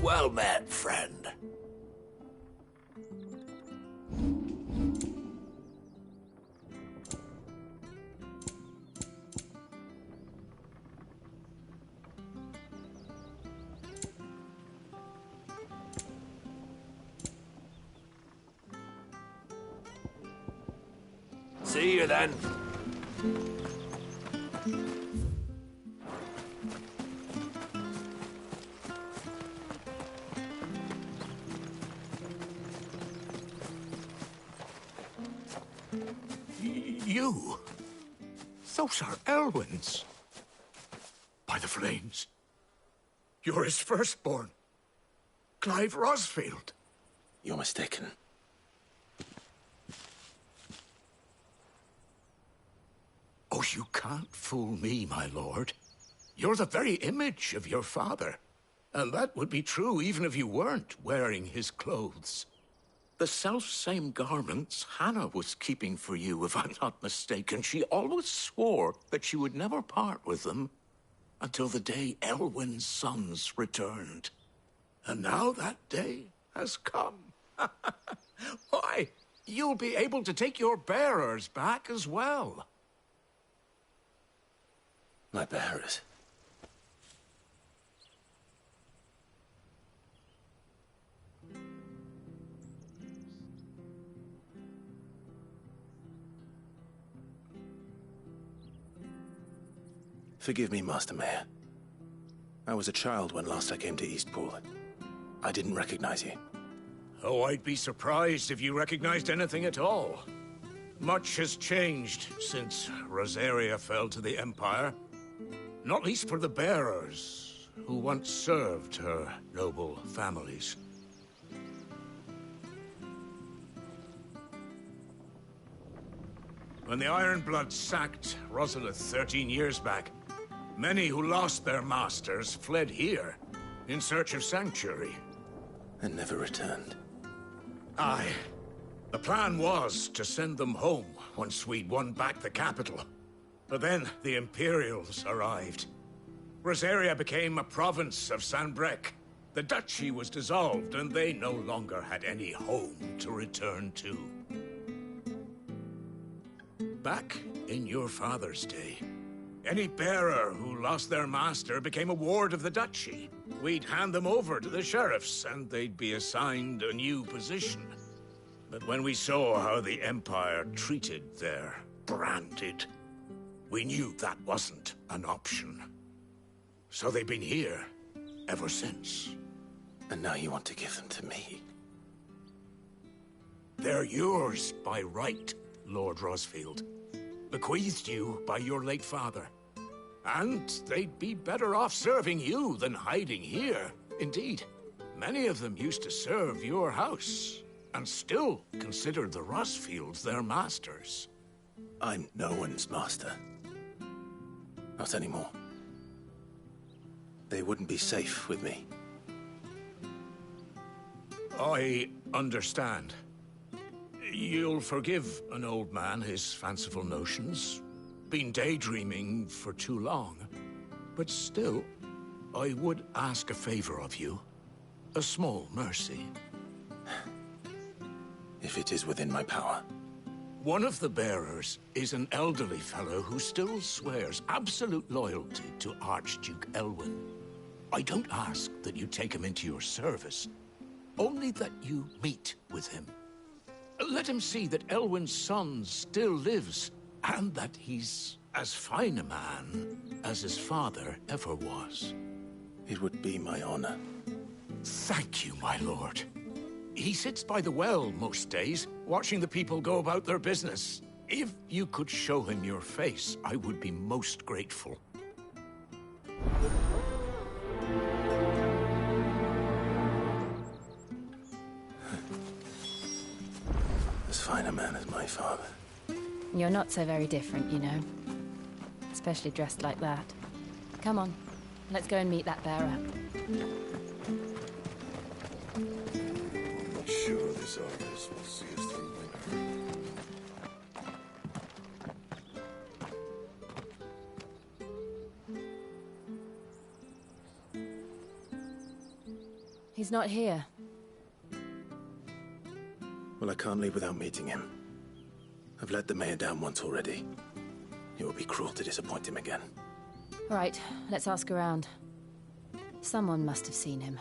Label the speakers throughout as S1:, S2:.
S1: Well met, friend. See you then. You? Those are Elwyn's. By the flames. You're his firstborn. Clive Rosfield.
S2: You're mistaken.
S1: Oh, you can't fool me, my lord. You're the very image of your father. And that would be true even if you weren't wearing his clothes. The self-same garments Hannah was keeping for you, if I'm not mistaken. She always swore that she would never part with them until the day Elwyn's sons returned. And now that day has come. Why, you'll be able to take your bearers back as well.
S2: My bearers. Forgive me, Master Mayor. I was a child when last I came to Eastpool. I didn't recognize you.
S1: Oh, I'd be surprised if you recognized anything at all. Much has changed since Rosaria fell to the Empire. Not least for the bearers, who once served her noble families. When the Ironbloods sacked Rosalith 13 years back, many who lost their masters fled here in search of sanctuary.
S2: And never returned.
S1: Aye. The plan was to send them home once we'd won back the capital. But then the Imperials arrived. Rosaria became a province of Sanbreque. The duchy was dissolved, and they no longer had any home to return to. Back in your father's day, any bearer who lost their master became a ward of the duchy. We'd hand them over to the sheriffs, and they'd be assigned a new position. But when we saw how the Empire treated their branded, we knew that wasn't an option. So they've been here ever since.
S2: And now you want to give them to me?
S1: They're yours by right, Lord Rosfield. Bequeathed you by your late father. And they'd be better off serving you than hiding here. Indeed, many of them used to serve your house, and still considered the Rosfields their masters.
S2: I'm no one's master. Not anymore. They wouldn't be safe with me.
S1: I understand. You'll forgive an old man his fanciful notions. Been daydreaming for too long. But still, I would ask a favor of you. A small mercy.
S2: If it is within my power.
S1: One of the bearers is an elderly fellow who still swears absolute loyalty to Archduke Elwyn. I don't ask that you take him into your service, only that you meet with him. Let him see that Elwyn's son still lives, and that he's as fine a man as his father ever was.
S2: It would be my honor.
S1: Thank you, my lord. He sits by the well most days, watching the people go about their business. If you could show him your face, I would be most grateful.
S2: As fine a man as my father.
S3: You're not so very different, you know. Especially dressed like that. Come on, let's go and meet that bearer.
S2: I'm sure this artist will see us through winter.
S3: He's not here.
S2: Well, I can't leave without meeting him. I've let the mayor down once already. It would be cruel to disappoint him again.
S3: Right, let's ask around. Someone must have seen him.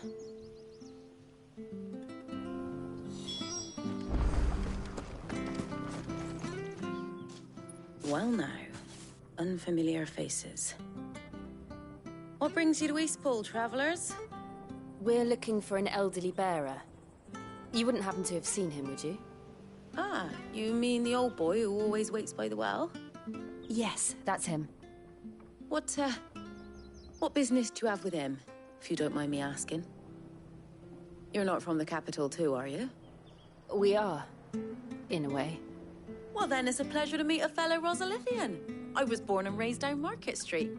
S4: Well now, unfamiliar faces. What brings you to Eastpool, travellers?
S3: We're looking for an elderly bearer. You wouldn't happen to have seen him, would you?
S4: Ah, you mean the old boy who always waits by the well?
S3: Yes, that's him.
S4: What business do you have with him, if you don't mind me asking? You're not from the capital too, are you?
S3: We are, in a way.
S4: Well then, it's a pleasure to meet a fellow Rosalithian. I was born and raised down Market Street.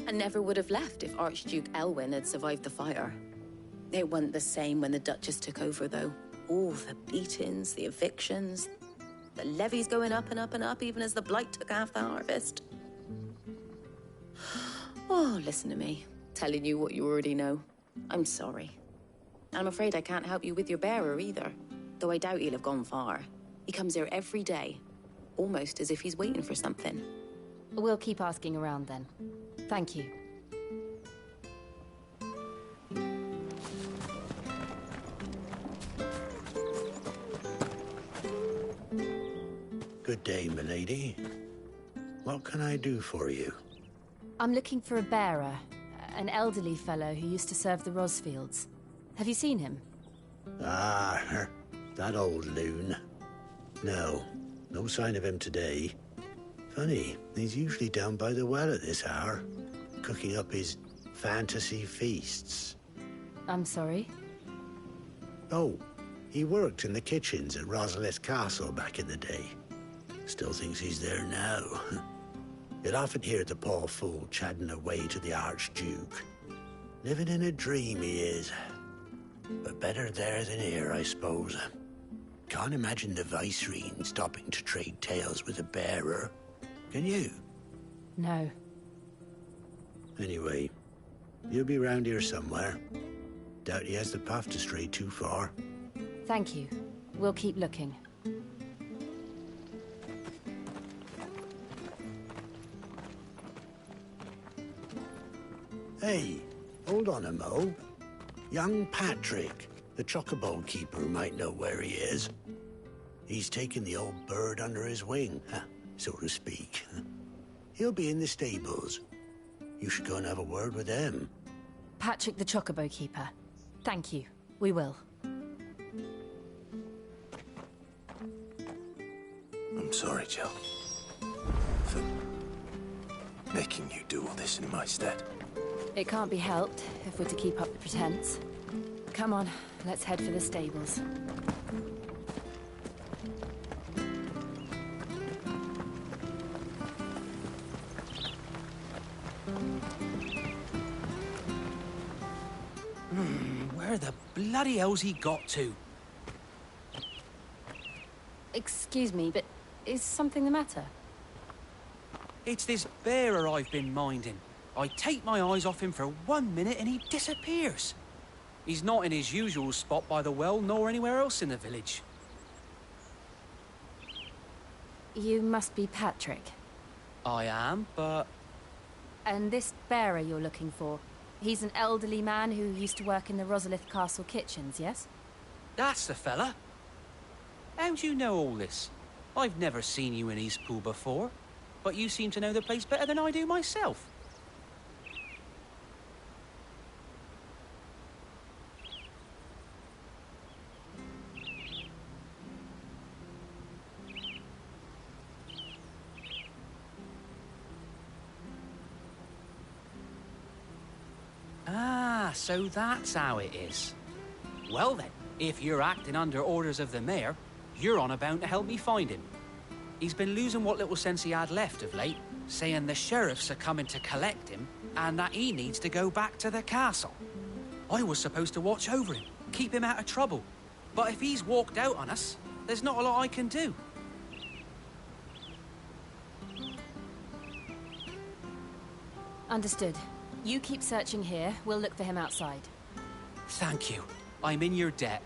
S4: And never would have left if Archduke Elwyn had survived the fire. It wasn't the same when the Duchess took over, though. All the beatings, the evictions, the levies going up and up and up, even as the blight took half the harvest. Oh, listen to me, telling you what you already know. I'm sorry. I'm afraid I can't help you with your bearer either, though I doubt he'll have gone far. He comes here every day, almost as if he's waiting for something.
S3: We'll keep asking around then. Thank you.
S5: Good day, milady. What can I do for you?
S3: I'm looking for a bearer, an elderly fellow who used to serve the Rosfields. Have you seen him?
S5: Ah, that old loon. No sign of him today. Funny, he's usually down by the well at this hour, cooking up his fantasy feasts.
S3: I'm sorry?
S5: Oh, he worked in the kitchens at Rosalith Castle back in the day. Still thinks he's there now. You'll often hear the poor fool chatting away to the Archduke. Living in a dream he is. But better there than here, I suppose. Can't imagine the Vicereine stopping to trade tales with a bearer. Can you?
S3: No.
S5: Anyway, he'll be round here somewhere. Doubt he has the path to stray too far.
S3: Thank you. We'll keep looking.
S5: Hey, hold on a mo. Young Patrick, the chocobo keeper, might know where he is. He's taken the old bird under his wing, so to speak. He'll be in the stables. You should go and have a word with them.
S3: Patrick the Chocobo Keeper. Thank you. We will.
S2: I'm sorry, Jill. For making you do all this in my stead.
S3: It can't be helped if we're to keep up the pretense. Come on, let's head for the stables.
S6: Where the bloody hell's he got to?
S3: Excuse me, but is something the matter?
S6: It's this bearer I've been minding. I take my eyes off him for 1 minute and he disappears. He's not in his usual spot by the well, nor anywhere else in the village.
S3: You must be Patrick.
S6: I am, but...
S3: And this bearer you're looking for, he's an elderly man who used to work in the Rosalith Castle kitchens, yes?
S6: That's the fella. How do you know all this? I've never seen you in Eastpool before, but you seem to know the place better than I do myself. Ah, so that's how it is. Well then, if you're acting under orders of the mayor, you're on about to help me find him. He's been losing what little sense he had left of late, saying the sheriffs are coming to collect him and that he needs to go back to the castle. I was supposed to watch over him, keep him out of trouble. But if he's walked out on us, there's not a lot I can do.
S3: Understood. You keep searching here, we'll look for him outside.
S6: Thank you. I'm in your debt.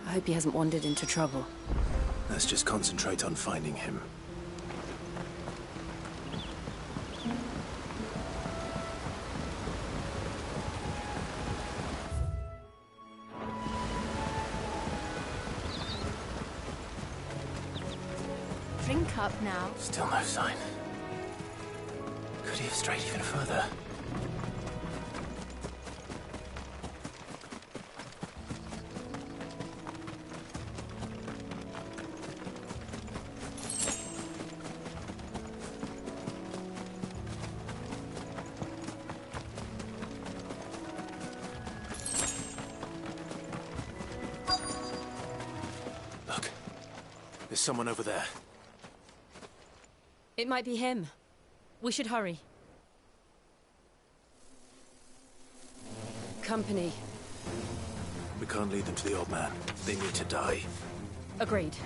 S3: I hope he hasn't wandered into trouble.
S2: Let's just concentrate on finding him.
S3: Drink up now.
S2: Still no sign. Could he have strayed even further? Look. There's someone over there.
S3: It might be him. We should hurry. Company.
S2: We can't lead them to the old man. They need to die.
S3: Agreed.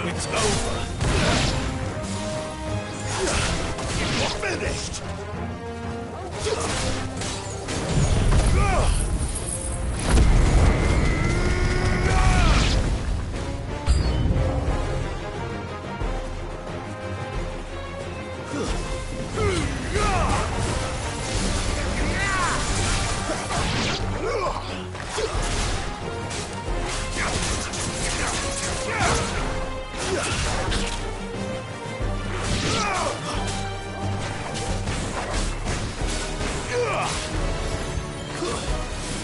S1: It's over. You're finished.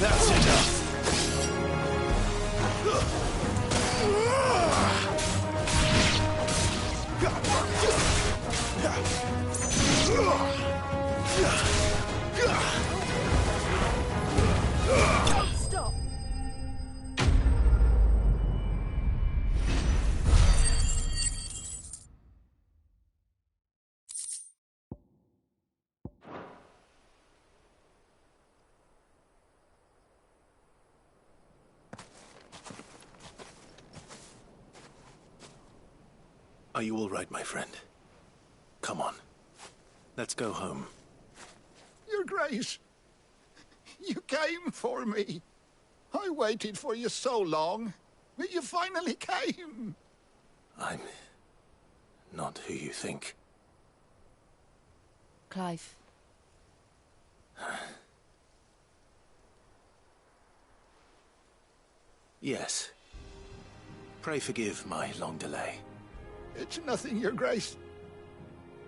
S1: That's enough.
S3: Stop.
S2: Are you all right, my friend? Come on. Let's go home.
S1: Your Grace, you came for me. I waited for you so long, but you finally came.
S2: I'm not who you think.
S3: Clive.
S2: Yes. Pray forgive my long delay.
S1: It's nothing, Your Grace.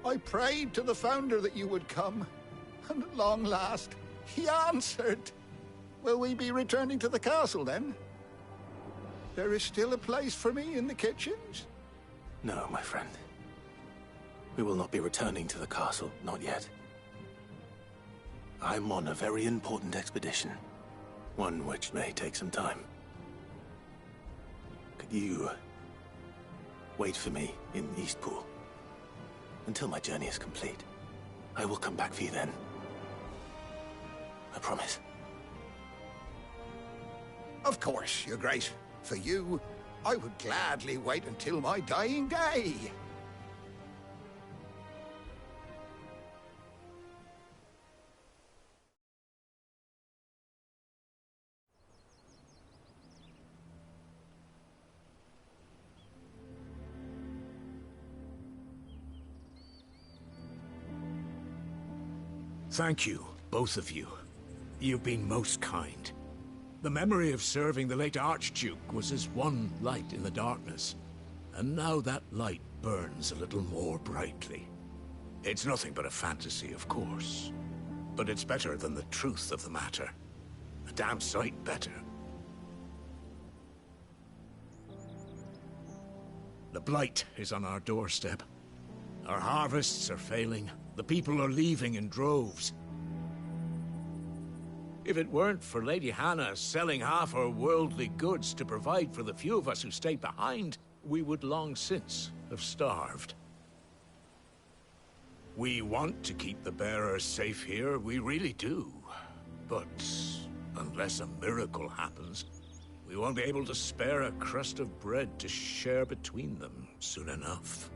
S1: I prayed to the Founder that you would come, and at long last, he answered. Will we be returning to the castle, then? There is still a place for me in the kitchens?
S2: No, my friend. We will not be returning to the castle, not yet. I'm on a very important expedition. One which may take some time. Could you wait for me in Eastpool until my journey is complete? I will come back for you then. I promise.
S1: Of course, Your Grace. For you, I would gladly wait until my dying day. Thank you, both of you. You've been most kind. The memory of serving the late Archduke was as one light in the darkness, and now that light burns a little more brightly. It's nothing but a fantasy, of course, but it's better than the truth of the matter. A damn sight better. The blight is on our doorstep. Our harvests are failing. The people are leaving in droves. If it weren't for Lady Hannah selling half her worldly goods to provide for the few of us who stayed behind, we would long since have starved. We want to keep the bearers safe here, we really do. But unless a miracle happens, we won't be able to spare a crust of bread to share between them soon enough.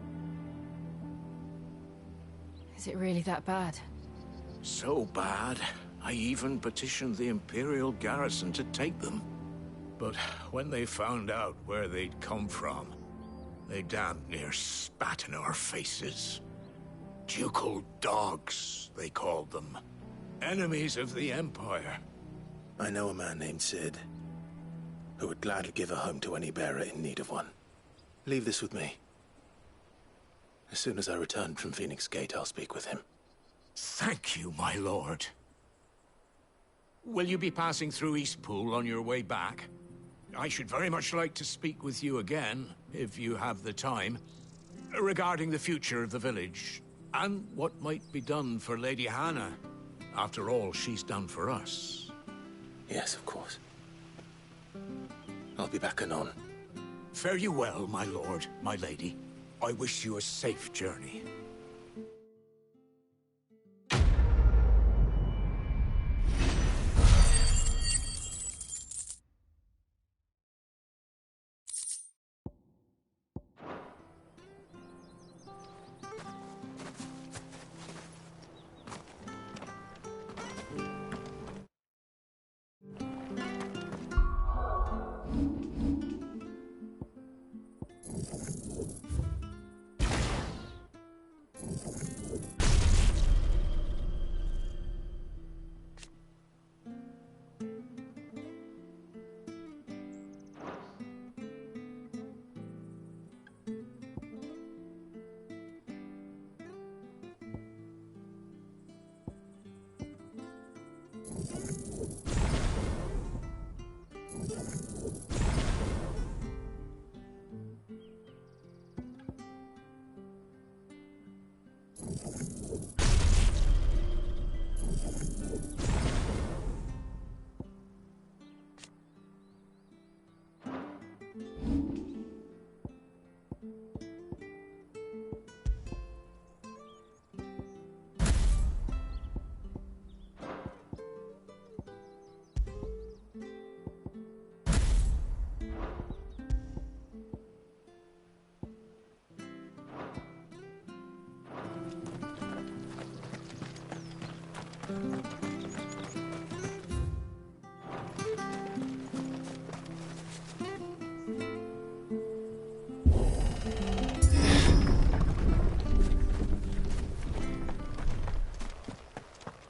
S3: Is it really that bad?
S1: So bad, I even petitioned the Imperial garrison to take them. But when they found out where they'd come from, they damn near spat in our faces. Ducal dogs, they called them. Enemies of the Empire.
S2: I know a man named Sid, who would gladly give a home to any bearer in need of one. Leave this with me. As soon as I return from Phoenix Gate, I'll speak with him.
S1: Thank you, my lord. Will you be passing through Eastpool on your way back? I should very much like to speak with you again, if you have the time, regarding the future of the village, and what might be done for Lady Hannah. After all she's done for us.
S2: Yes, of course. I'll be back anon.
S1: Fare you well, my lord, my lady. I wish you a safe journey.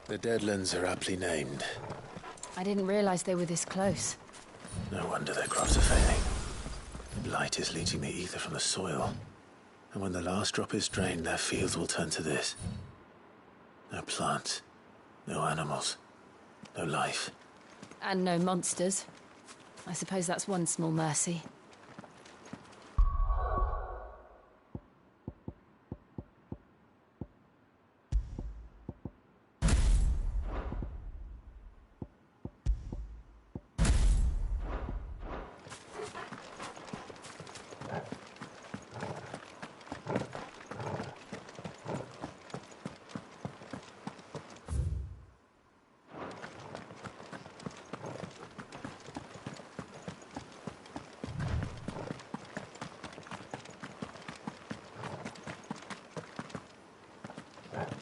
S2: The Deadlands are aptly named.
S3: I didn't realize they were this close.
S2: No wonder their crops are failing. Light is leaching the ether from the soil. And when the last drop is drained, their fields will turn to this. No plants, no animals, no life.
S3: And no monsters. I suppose that's one small mercy.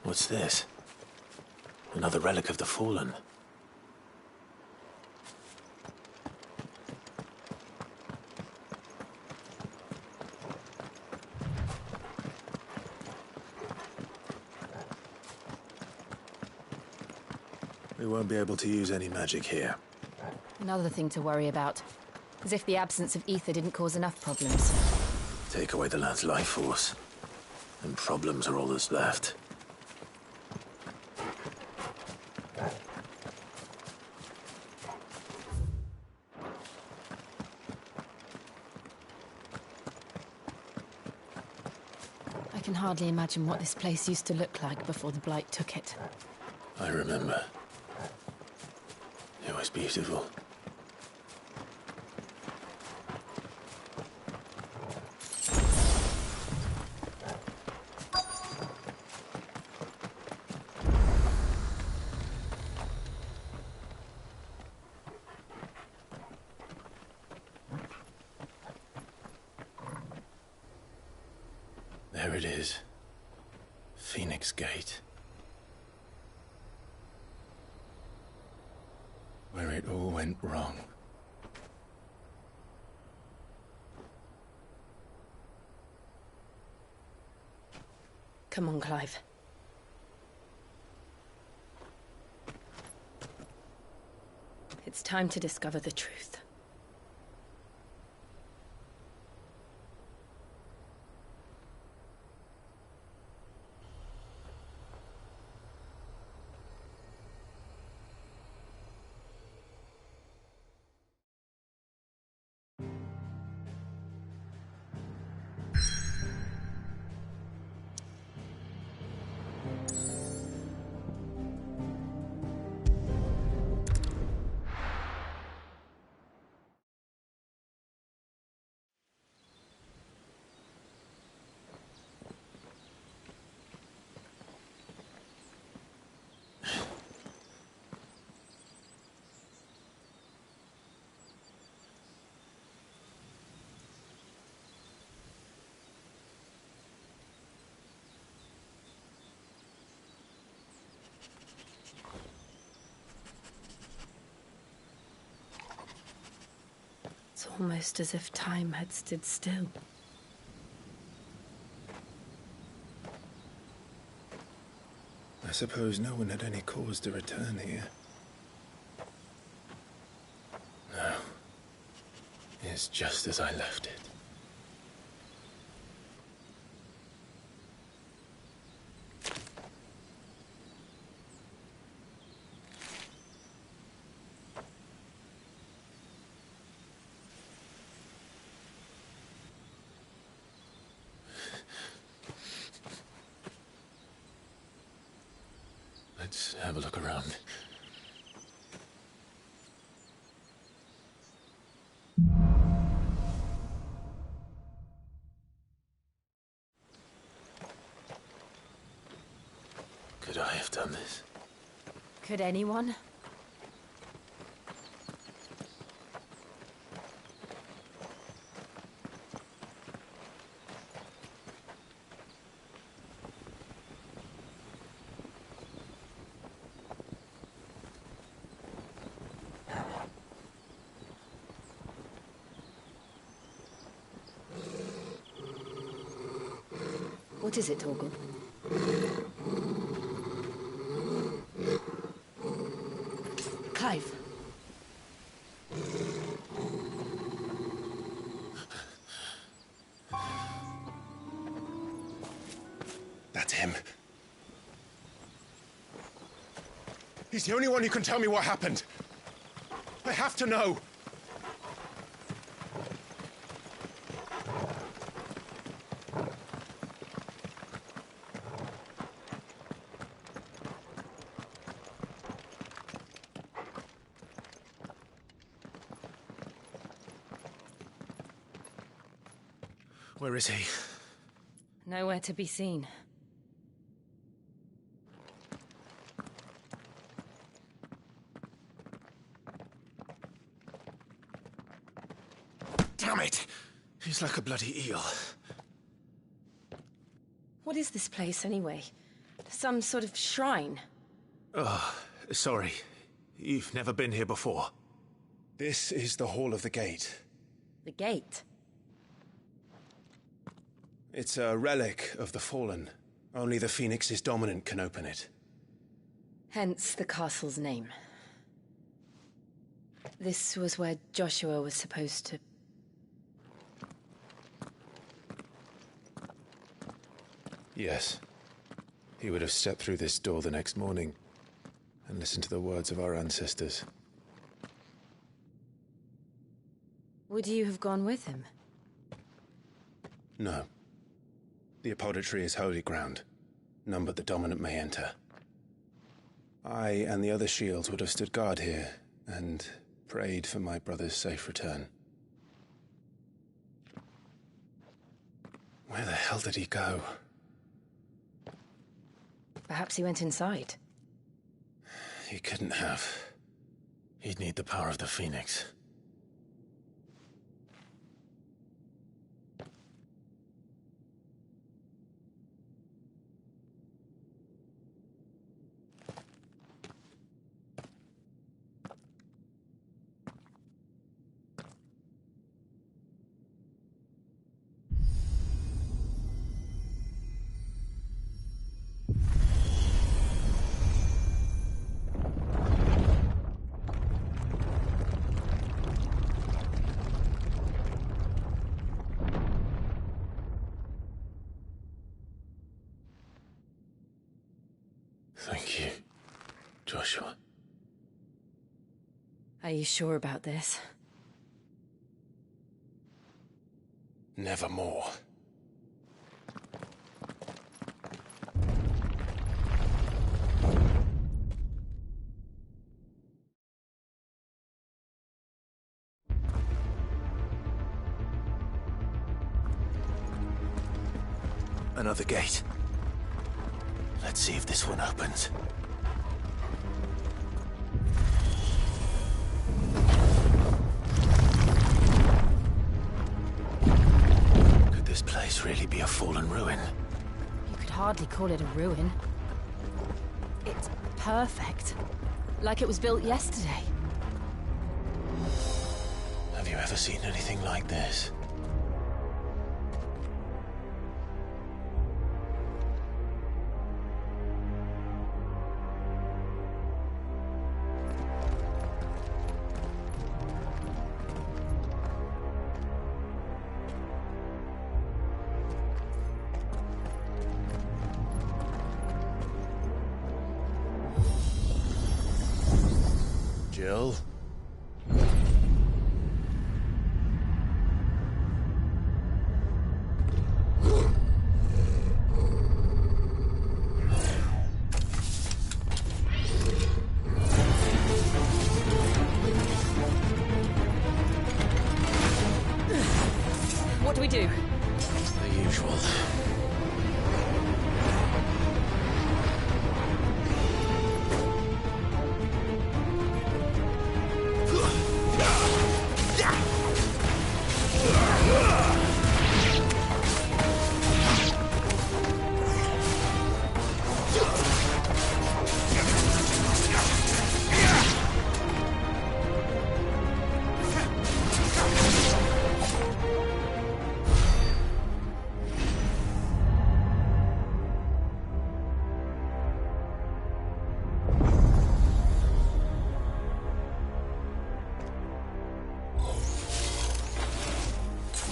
S2: What's this? Another relic of the Fallen. We won't be able to use any magic here.
S3: Another thing to worry about. As if the absence of ether didn't cause enough problems.
S2: Take away the land's life force, and problems are all that's left.
S3: I can hardly imagine what this place used to look like before the Blight took it.
S2: I remember. It was beautiful. There it is. Phoenix Gate. Where it all went wrong.
S3: Come on, Clive. It's time to discover the truth. It's almost as if time had stood still.
S2: I suppose no one had any cause to return here. No. It's just as I left it. Let's have a look around. Could I have done this?
S3: Could anyone? What is it, Torgal? Clive.
S2: That's him. He's the only one who can tell me what happened. I have to know. Where is he?
S3: Nowhere to be seen.
S2: Damn it! He's like a bloody eel.
S3: What is this place, anyway? Some sort of shrine?
S2: Oh, sorry. You've never been here before. This is the Hall of the Gate.
S3: The gate?
S2: It's a relic of the Fallen. Only the Phoenix's dominant can open it.
S3: Hence the castle's name. This was where Joshua was supposed to...
S2: Yes. He would have stepped through this door the next morning and listened to the words of our ancestors.
S3: Would you have gone with him?
S2: No. The apodatory is holy ground. None but the dominant may enter. I and the other shields would have stood guard here and prayed for my brother's safe return. Where the hell did he go?
S3: Perhaps he went inside.
S2: He couldn't have. He'd need the power of the Phoenix. Joshua.
S3: Are you sure about this?
S2: Nevermore. Another gate. Let's see if this one opens. Could this place really be a fallen ruin?
S3: You could hardly call it a ruin. It's perfect. Like it was built yesterday.
S2: Have you ever seen anything like this? Jill?
S3: What do we do?
S2: The usual.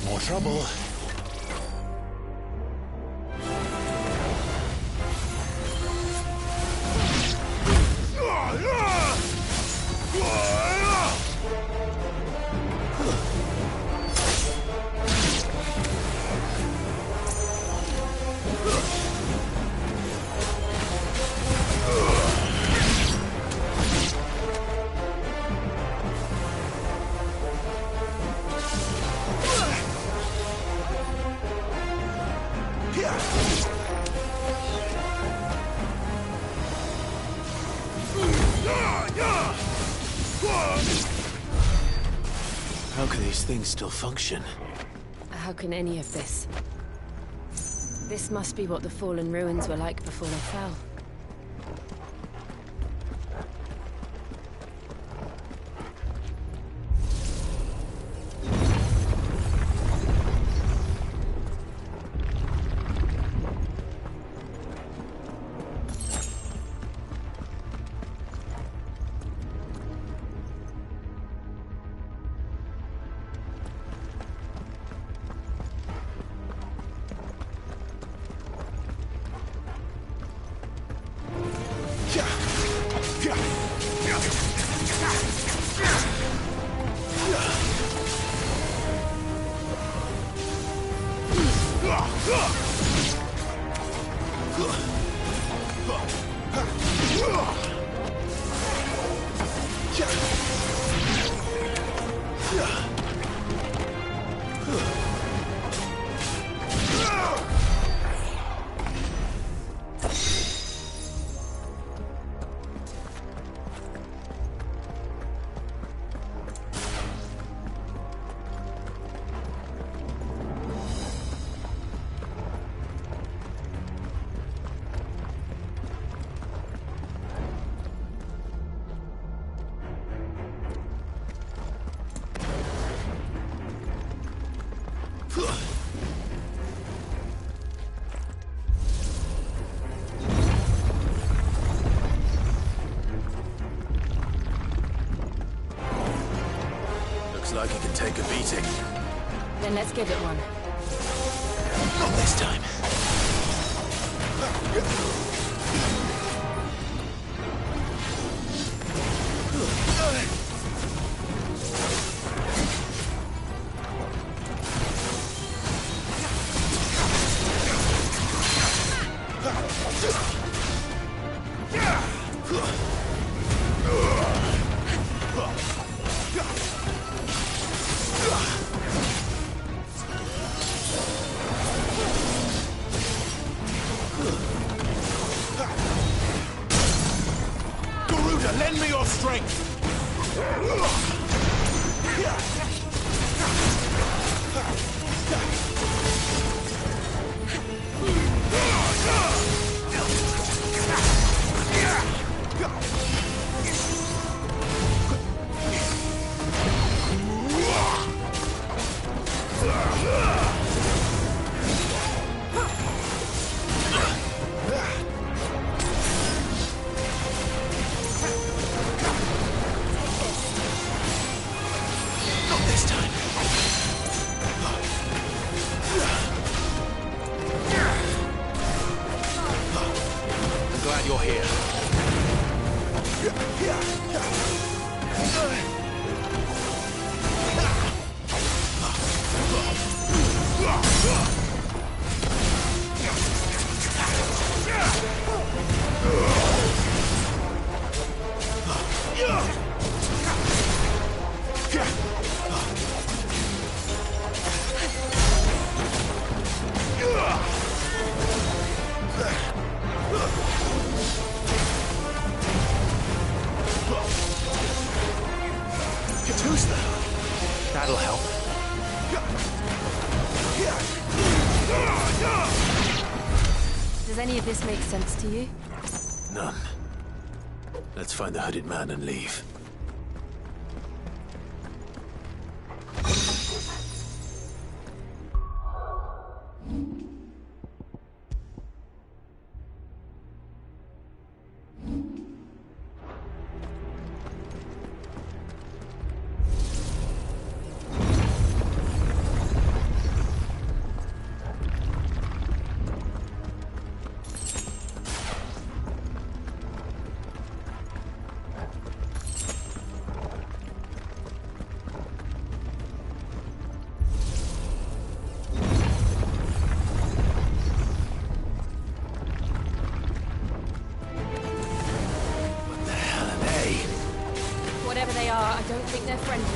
S2: More trouble. How can these things still function?
S3: How can any of this? This must be what the fallen ruins were like before they fell. Looks like it can take a beating. Then let's give it one.
S2: Not this time. Lend me your strength! That'll help.
S3: Does any of this make sense to you?
S2: None. Let's find the hooded man and leave.
S3: Whatever they are, I don't think they're friendly.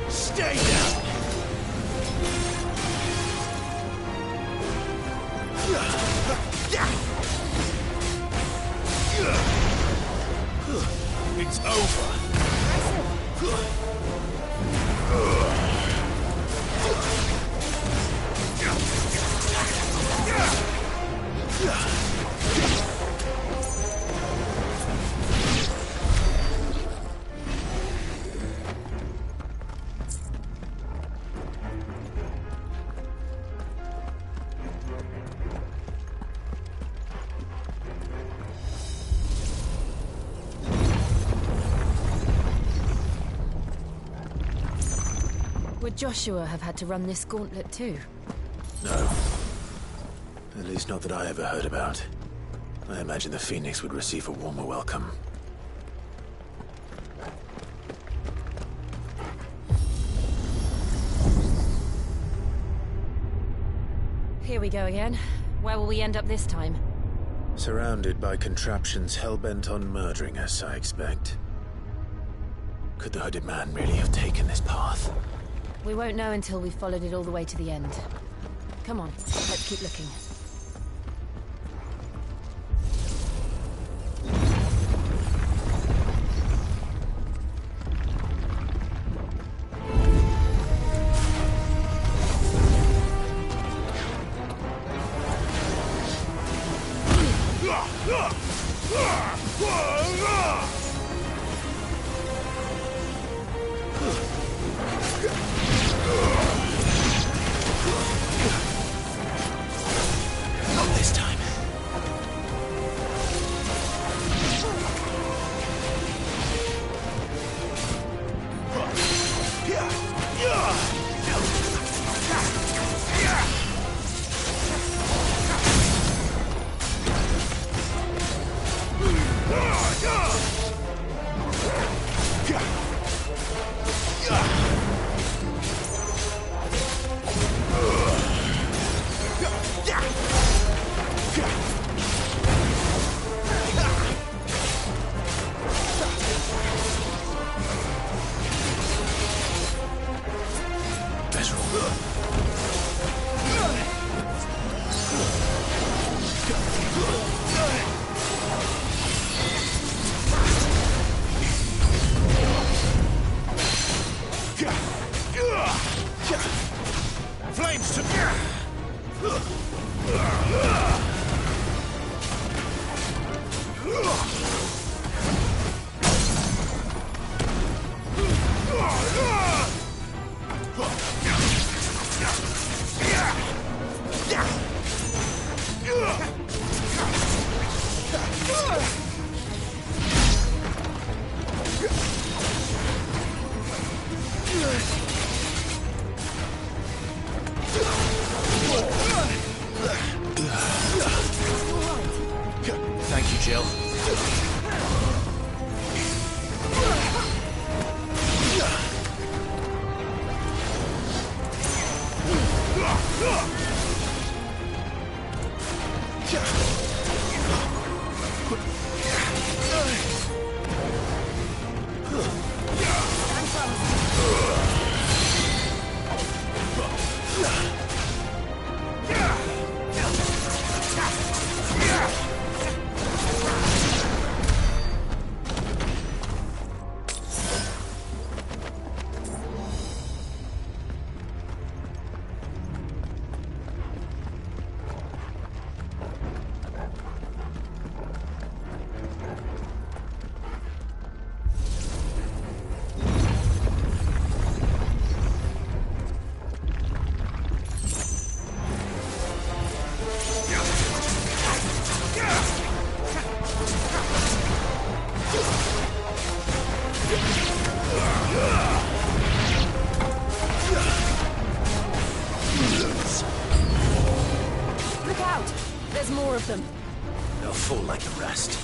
S2: Stay down! It's over.
S3: Would Joshua have had to run this gauntlet too?
S2: No. At least not that I ever heard about. I imagine the Phoenix would receive a warmer welcome.
S3: Here we go again. Where will we end up this time?
S2: Surrounded by contraptions hell-bent on murdering us, I expect. Could the hooded man really have taken this path?
S3: We won't know until we've followed it all the way to the end. Come on, let's keep looking. more of them.
S2: They'll fall like the rest.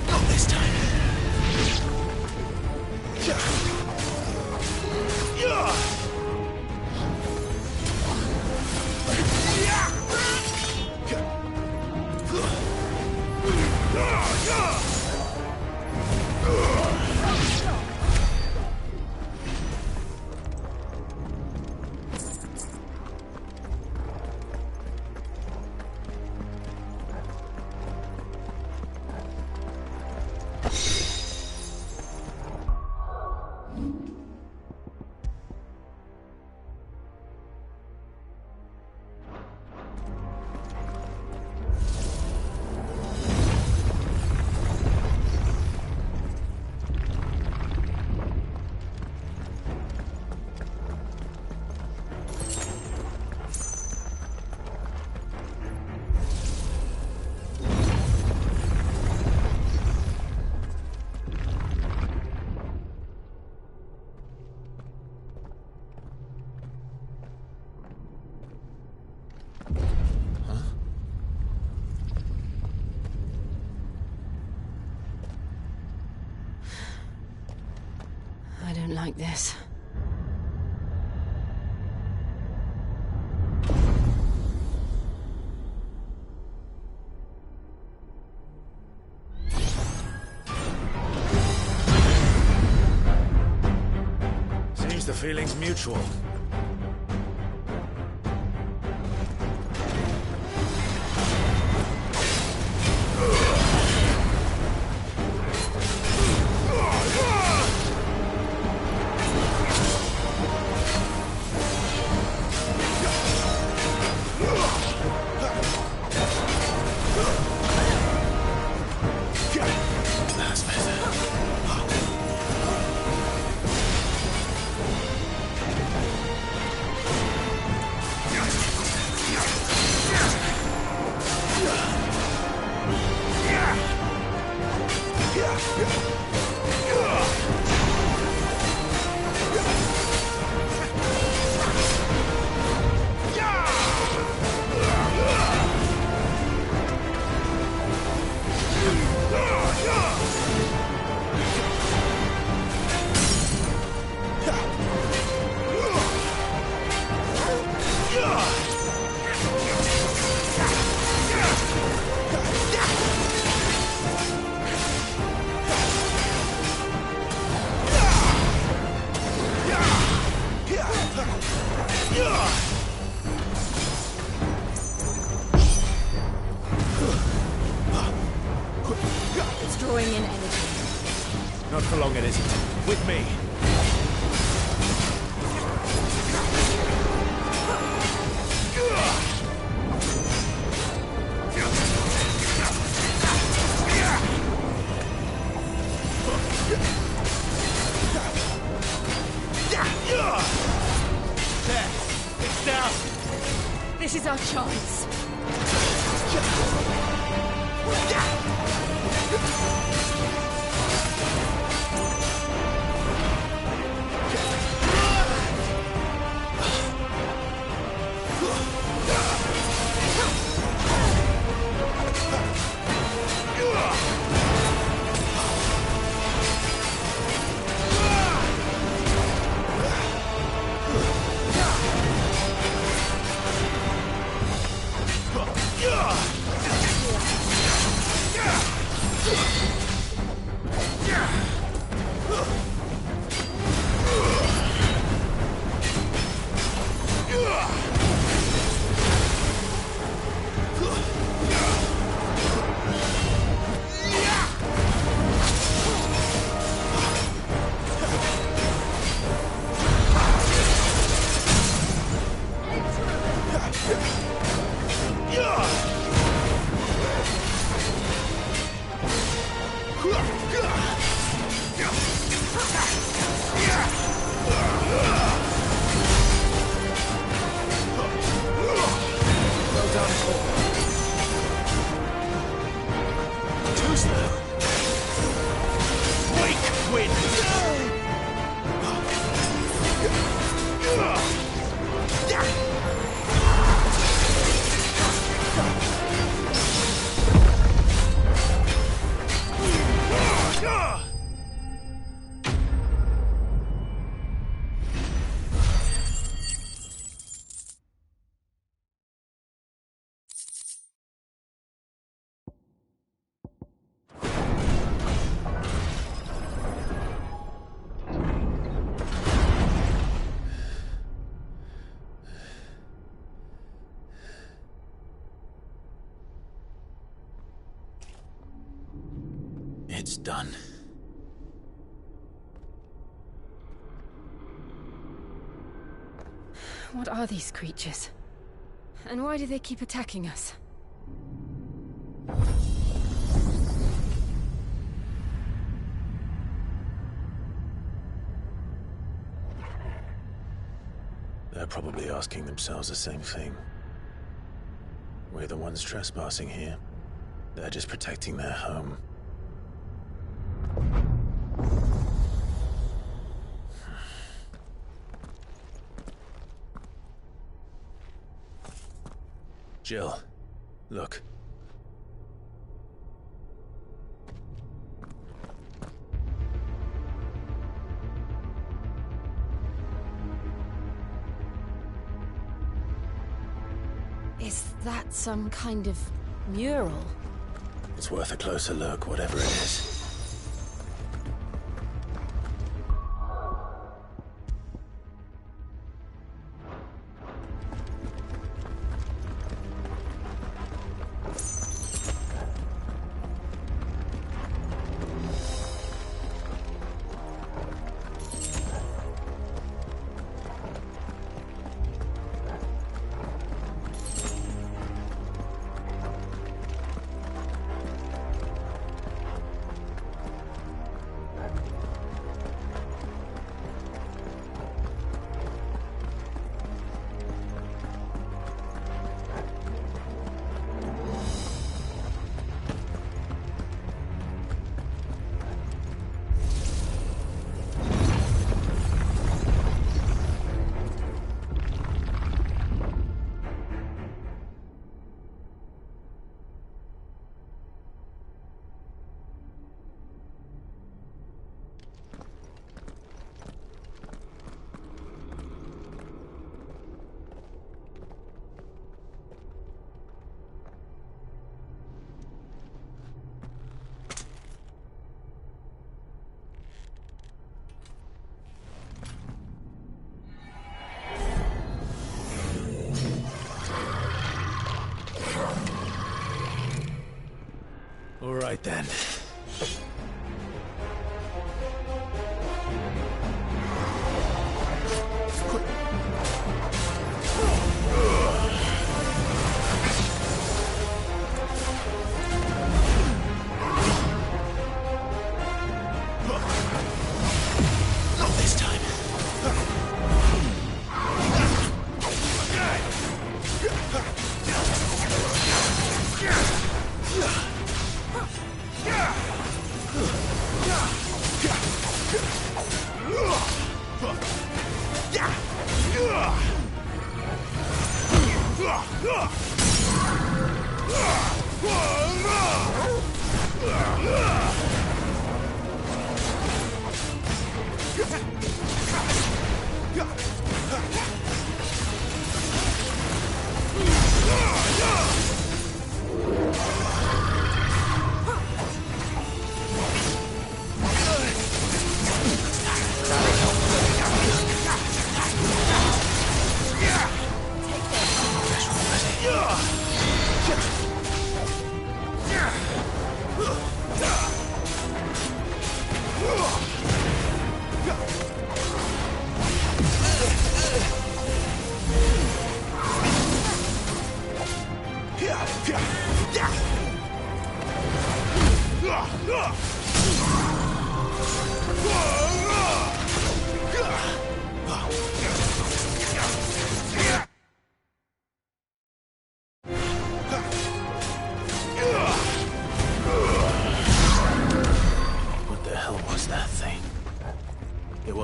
S2: Not this time.
S3: I don't like this.
S2: Seems the feeling's mutual. That's better.
S3: It's drawing in energy.
S2: Not for long, it isn't. With me. There. It's down.
S3: This is our chance.
S2: close, though.
S1: Wake wind!
S2: It's done.
S3: What are these creatures? And why do they keep attacking us?
S2: They're probably asking themselves the same thing. We're the ones trespassing here. They're just protecting their home. Jill, look.
S3: Is that some kind of mural?
S2: It's worth a closer look, whatever it is. All right, then. Not this time.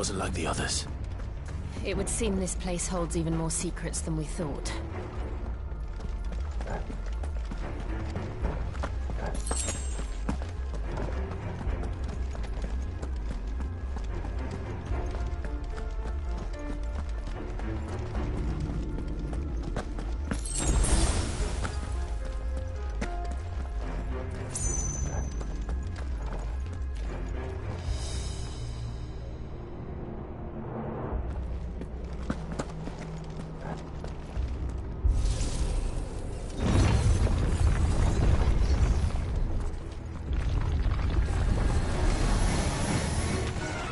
S2: wasn't like the others.
S3: It would seem this place holds even more secrets than we thought.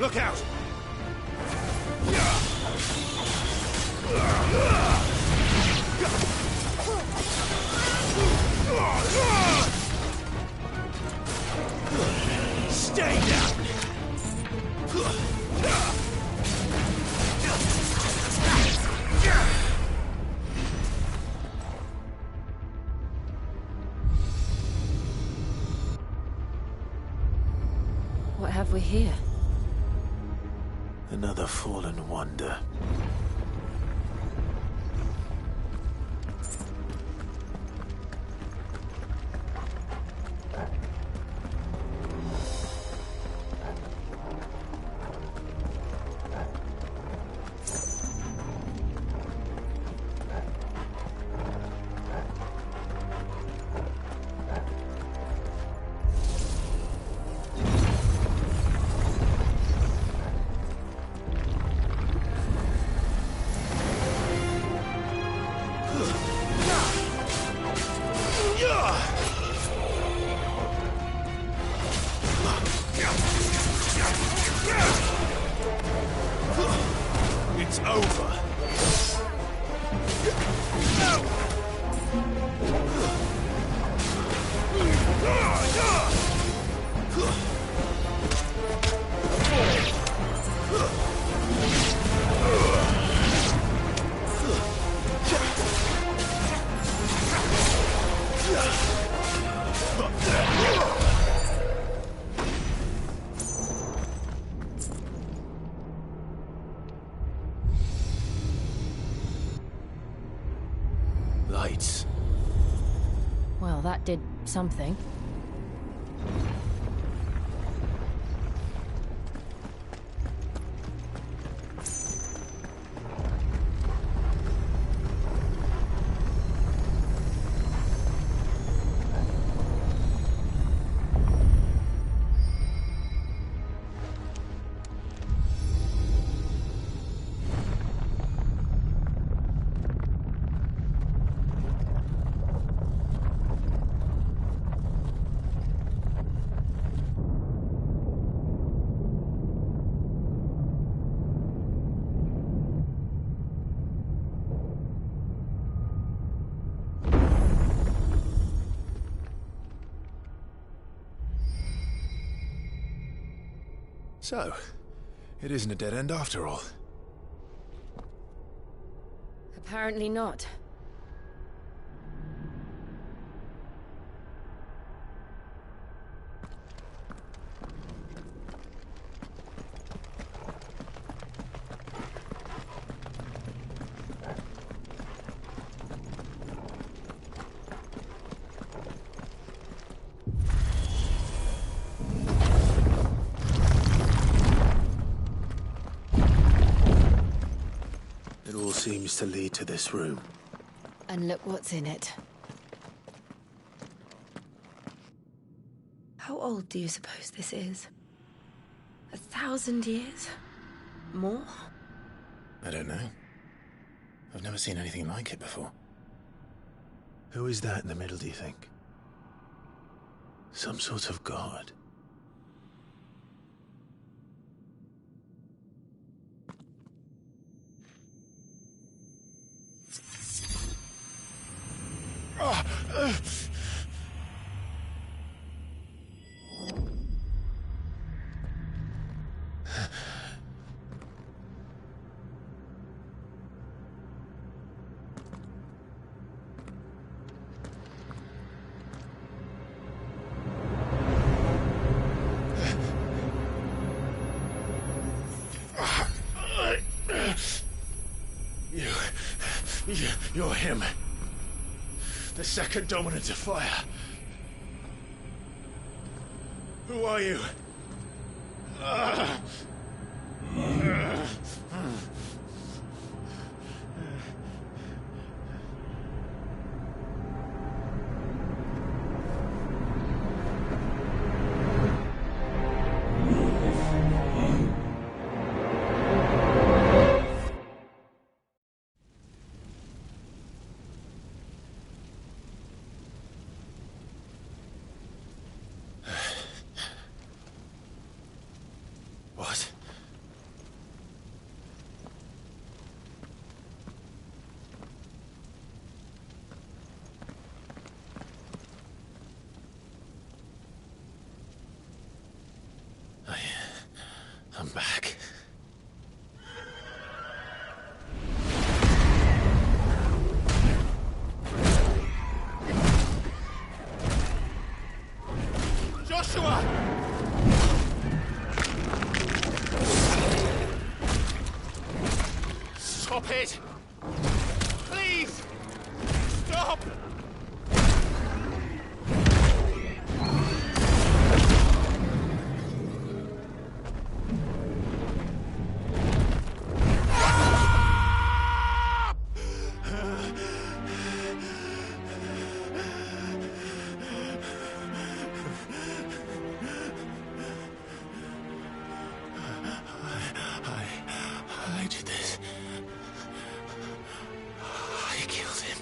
S1: Look out! Stay down!
S3: What have we here?
S2: Another fallen wonder.
S1: It's over.
S2: Lights.
S3: Well, that did something.
S7: So, it isn't a dead end after all.
S3: Apparently not.
S2: It all seems to lead to this room.
S3: And look what's in it.
S8: How old do you suppose this is? 1,000 years? More?
S7: I don't know. I've never seen anything like it before.
S2: Who is that in the middle, do you think? Some sort of god? You're him. The second dominant of fire. Who are you? What? I'm back. Joshua! Stop it! Please! Stop! I did this. I killed him.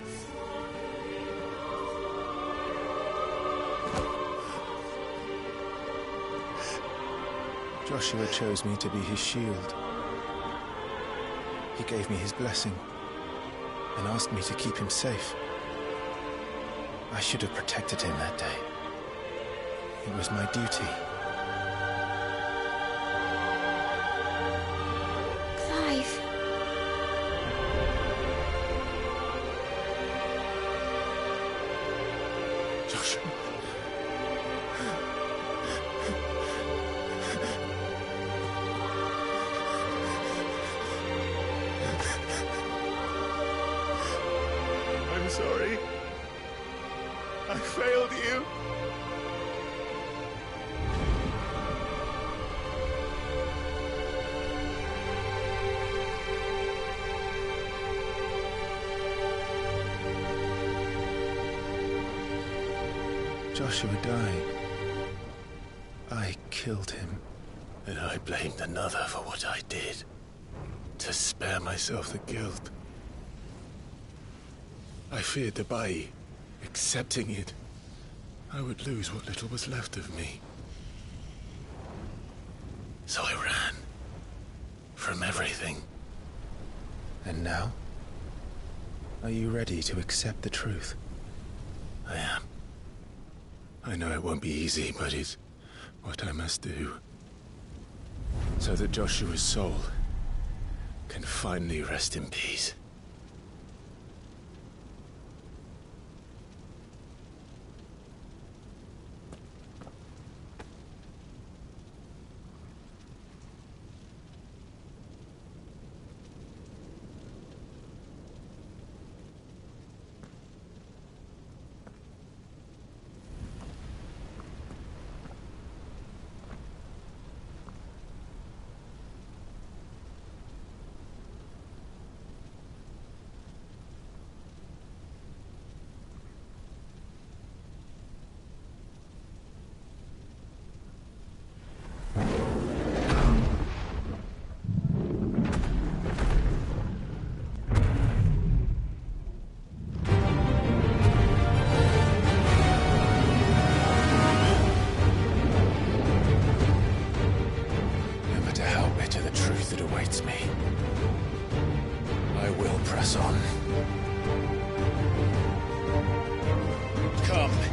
S7: Joshua chose me to be his shield. He gave me his blessing and asked me to keep him safe. I should have protected him that day. It was my duty.
S8: Clive.
S2: Joshua. I'm sorry. I failed you.
S7: Joshua died. I killed him.
S2: And I blamed another for what I did. To spare myself the guilt. I feared that by accepting it, I would lose what little was left of me. So I ran. From everything.
S7: And now? Are you ready to accept the truth?
S2: I am. I know it won't be easy, but it's what I must do. So that Joshua's soul can finally rest in peace.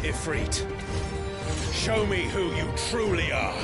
S9: Ifrit. Show me who you truly are.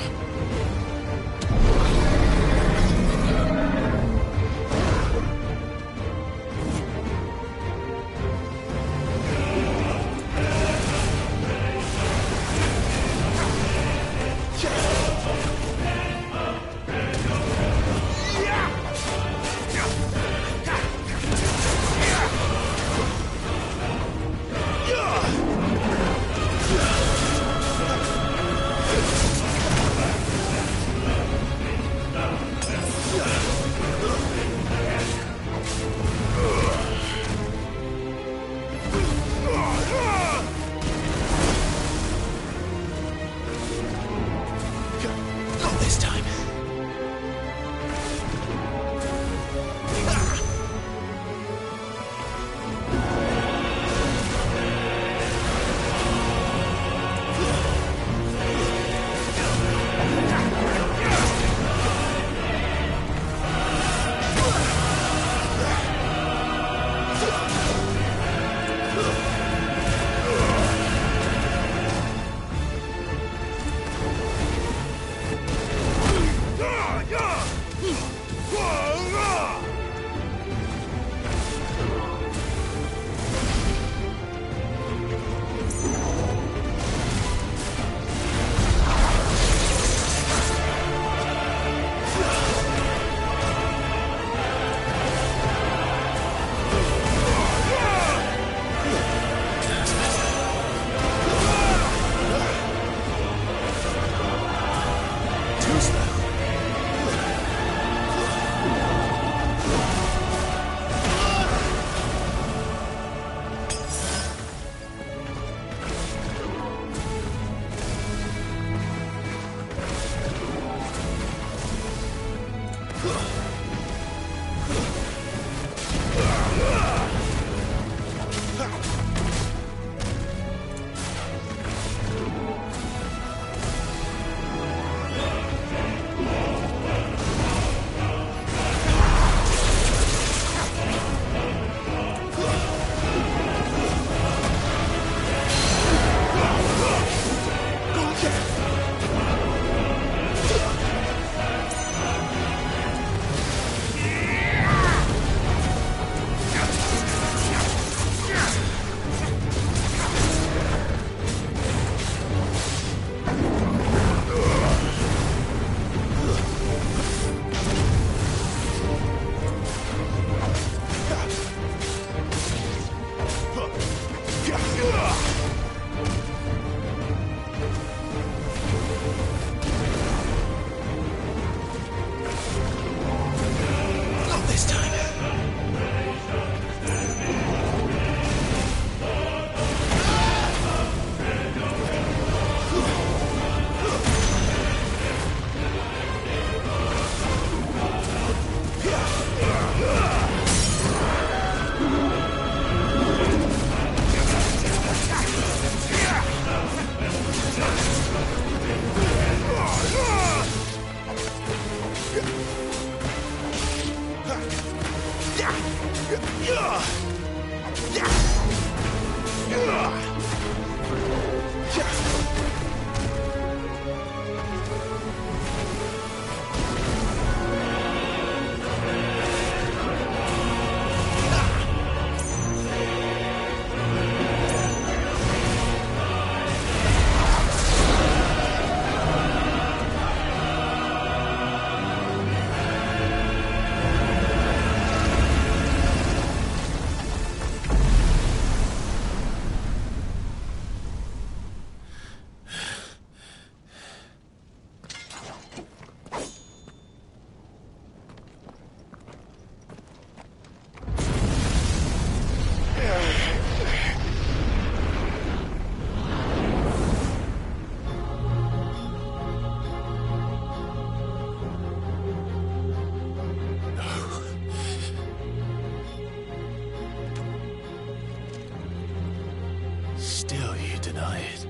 S2: Still you deny it.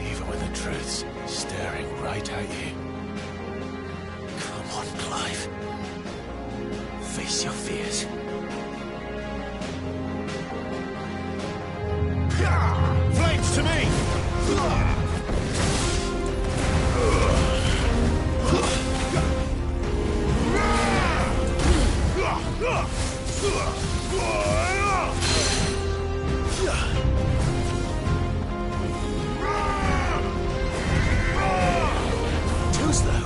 S2: Even when the truth's staring right at you. Come on, Clive. Face your fears.
S9: Flames to me!
S2: Too slow.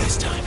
S2: This time.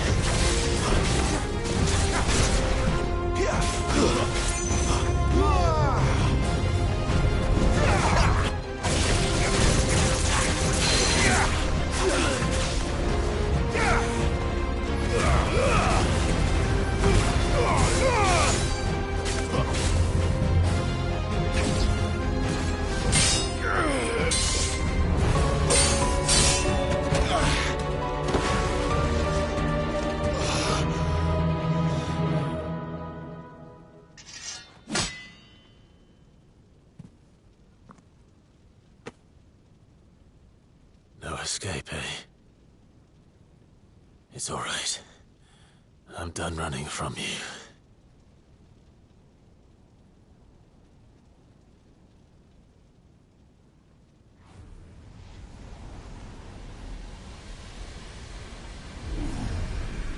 S2: No escape, eh? It's all right. I'm done running from you.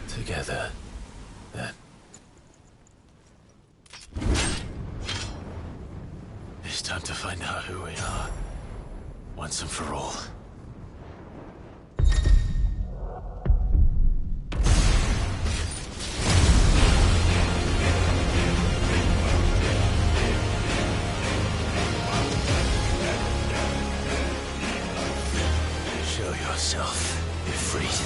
S2: Together, then. It's time to find out who we are, once and for all. Show yourself, Ifrit.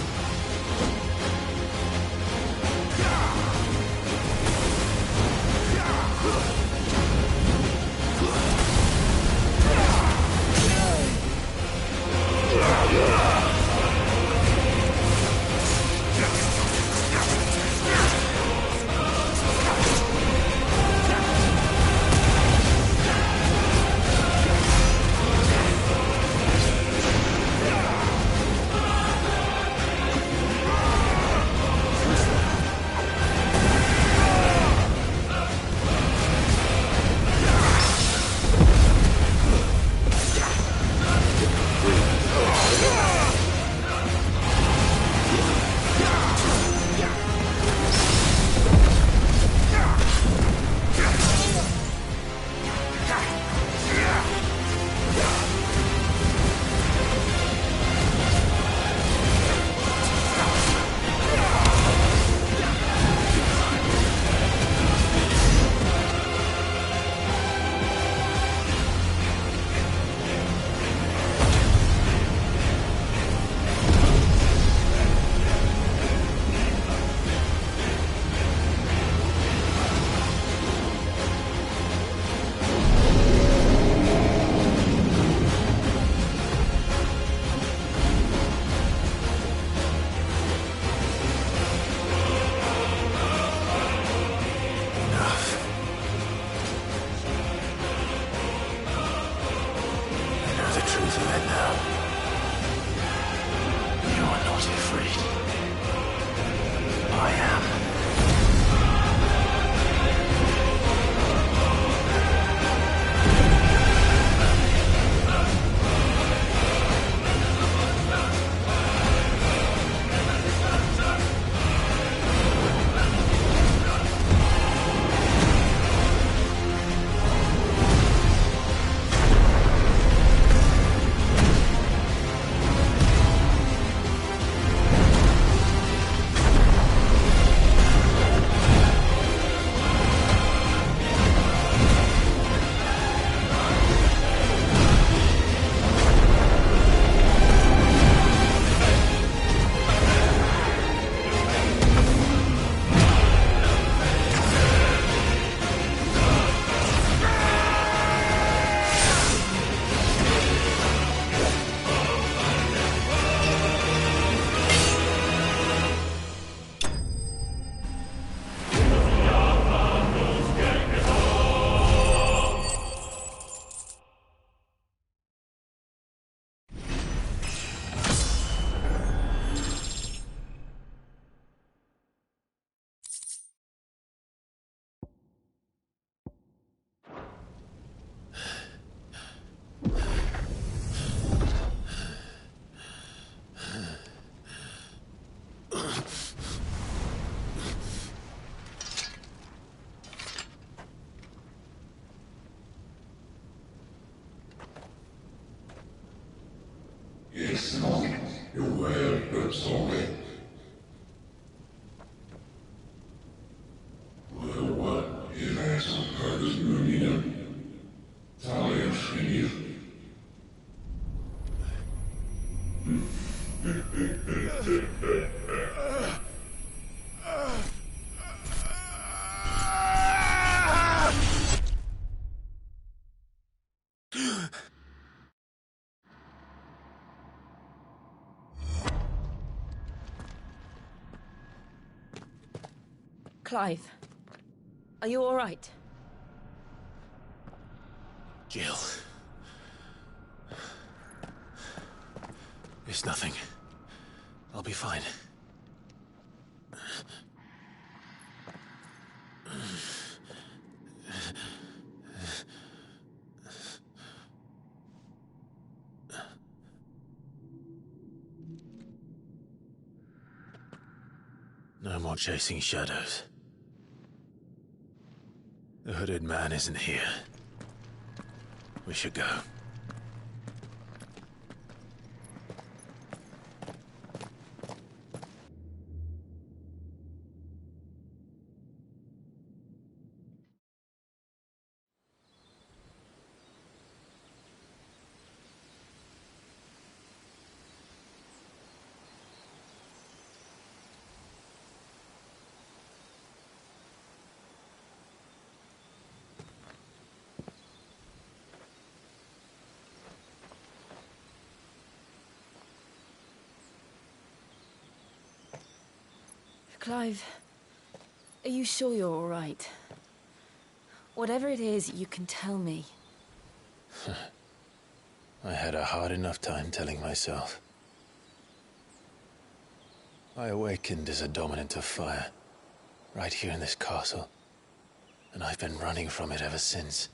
S8: Clive, are you all right?
S2: Jill. It's nothing. I'll be fine. No more chasing shadows. The hooded man isn't here. We should go.
S8: Clive, are you sure you're all right? Whatever it is, you can tell me.
S2: I had a hard enough time telling myself. I awakened as a dominant of fire, right here in this castle, and I've been running from it ever since.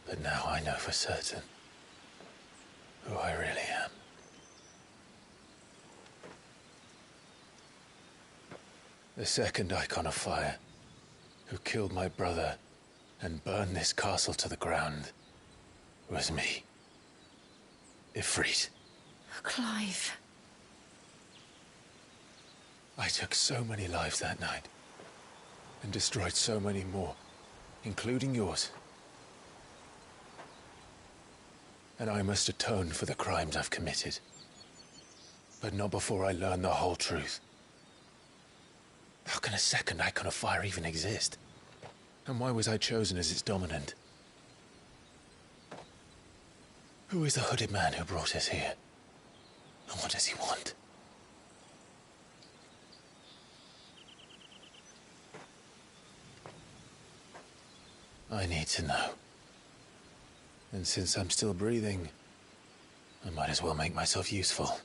S2: But now I know for certain who I really am. The second icon of fire, who killed my brother and burned this castle to the ground, was me. Ifrit.
S8: Clive.
S2: I took so many lives that night, and destroyed so many more, including yours. And I must atone for the crimes I've committed. But not before I learn the whole truth. How can a second icon of fire even exist? And why was I chosen as its dominant? Who is the hooded man who brought us here? And what does he want? I need to know. And since I'm still breathing, I might as well make myself useful.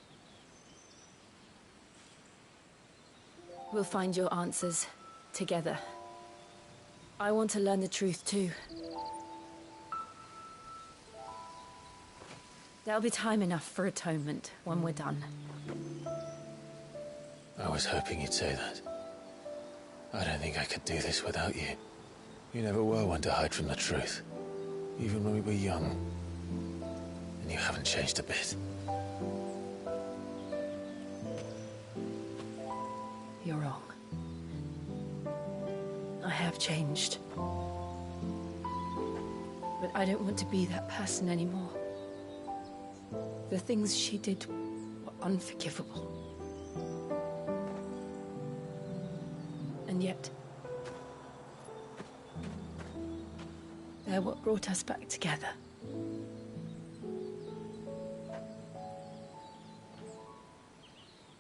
S8: We'll find your answers together. I want to learn the truth too. There'll be time enough for atonement when we're done.
S2: I was hoping you'd say that. I don't think I could do this without you. You never were one to hide from the truth, even when we were young. And you haven't changed a bit.
S8: You're wrong. I have changed. But I don't want to be that person anymore. The things she did were unforgivable. And yet, they're what brought us back together.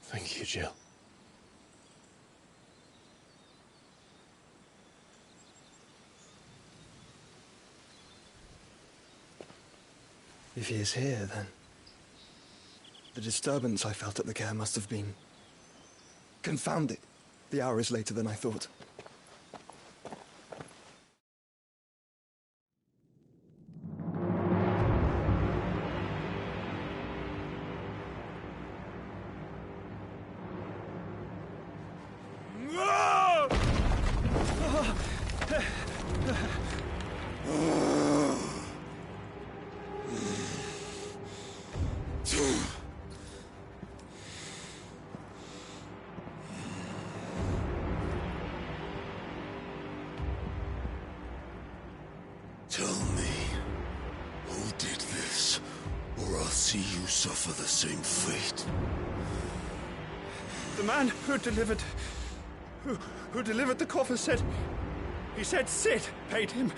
S2: Thank you, Jill.
S10: If he is here, then the disturbance I felt at the care must have been confounded. The hour is later than I thought.
S11: Tell me, who did this, or I'll see you suffer the same fate.
S10: The man who delivered the coffer said... He said Sid paid him.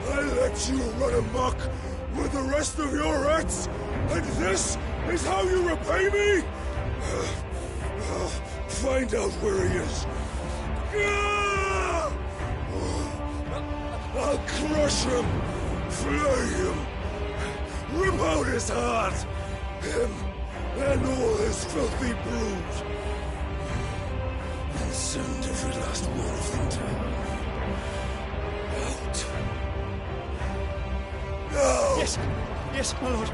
S11: I let you run amok with the rest of your rats, and this is how you repay me? Find out where he is. I'll crush him, flay him, rip out his heart, him and all his filthy brood, and send every last one of them to out. Now!
S10: Yes, my lord.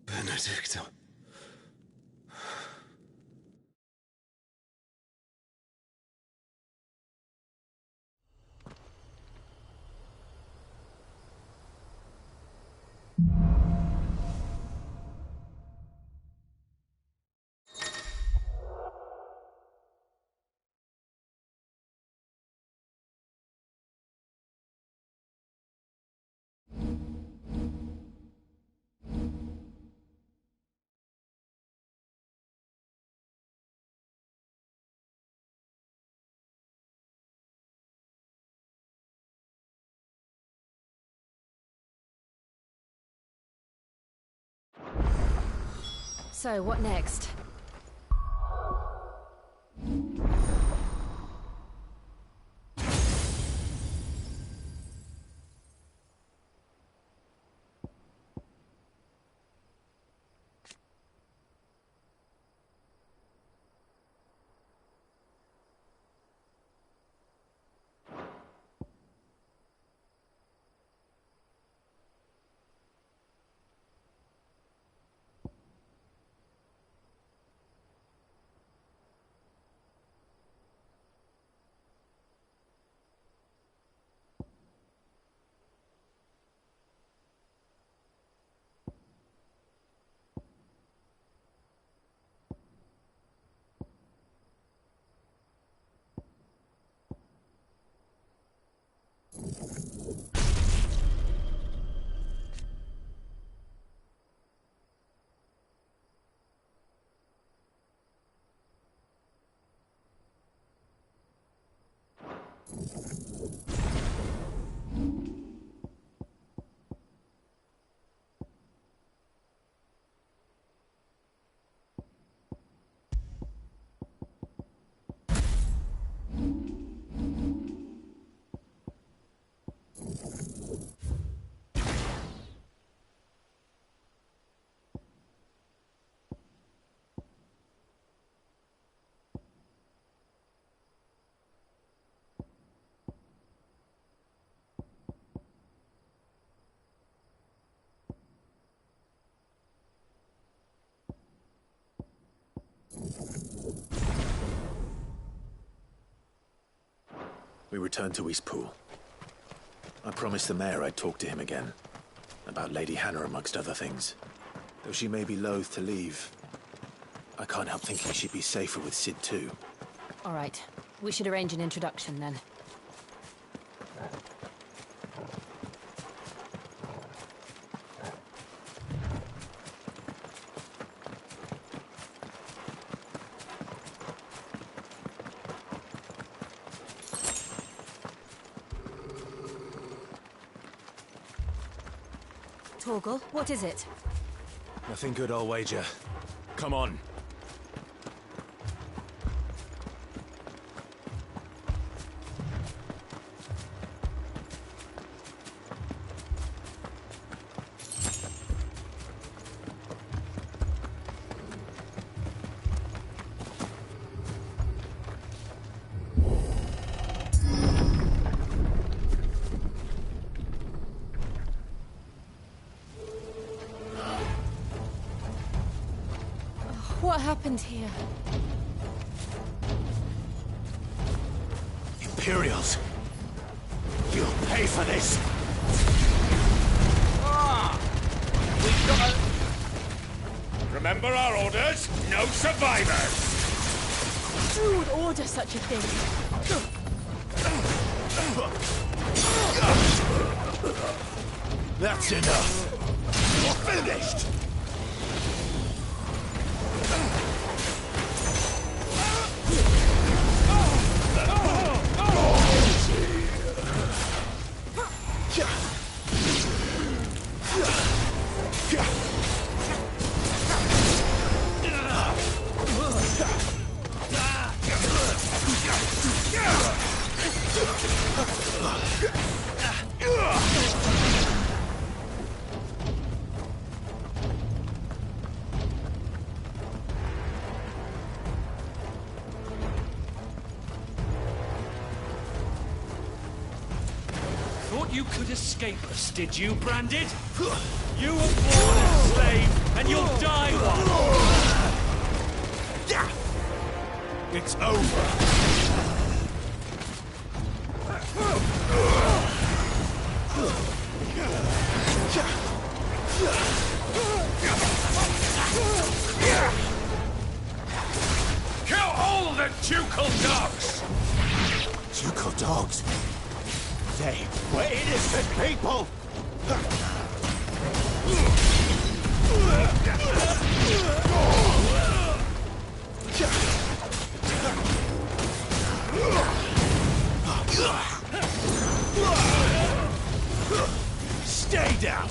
S11: Benedicta.
S3: So, what next?
S2: We returned to Eastpool. I promised the mayor I'd talk to him again. About Lady Hannah, amongst other things. Though she may be loath to leave, I can't help thinking she'd be safer with Sid too.
S3: All right. We should arrange an introduction then.
S8: Torgal, what is it?
S9: Nothing good, I'll wager. Come on.
S8: What happened here?
S1: Imperials! You'll pay for this!
S9: We've got Remember our orders? No survivors!
S8: Who would order such a thing?
S1: That's enough! You're finished!
S9: You could escape us, did you, Branded? You were born a slave, and you'll die one! It's over! Kill all the ducal dogs!
S1: Ducal dogs? They were innocent people! Stay down!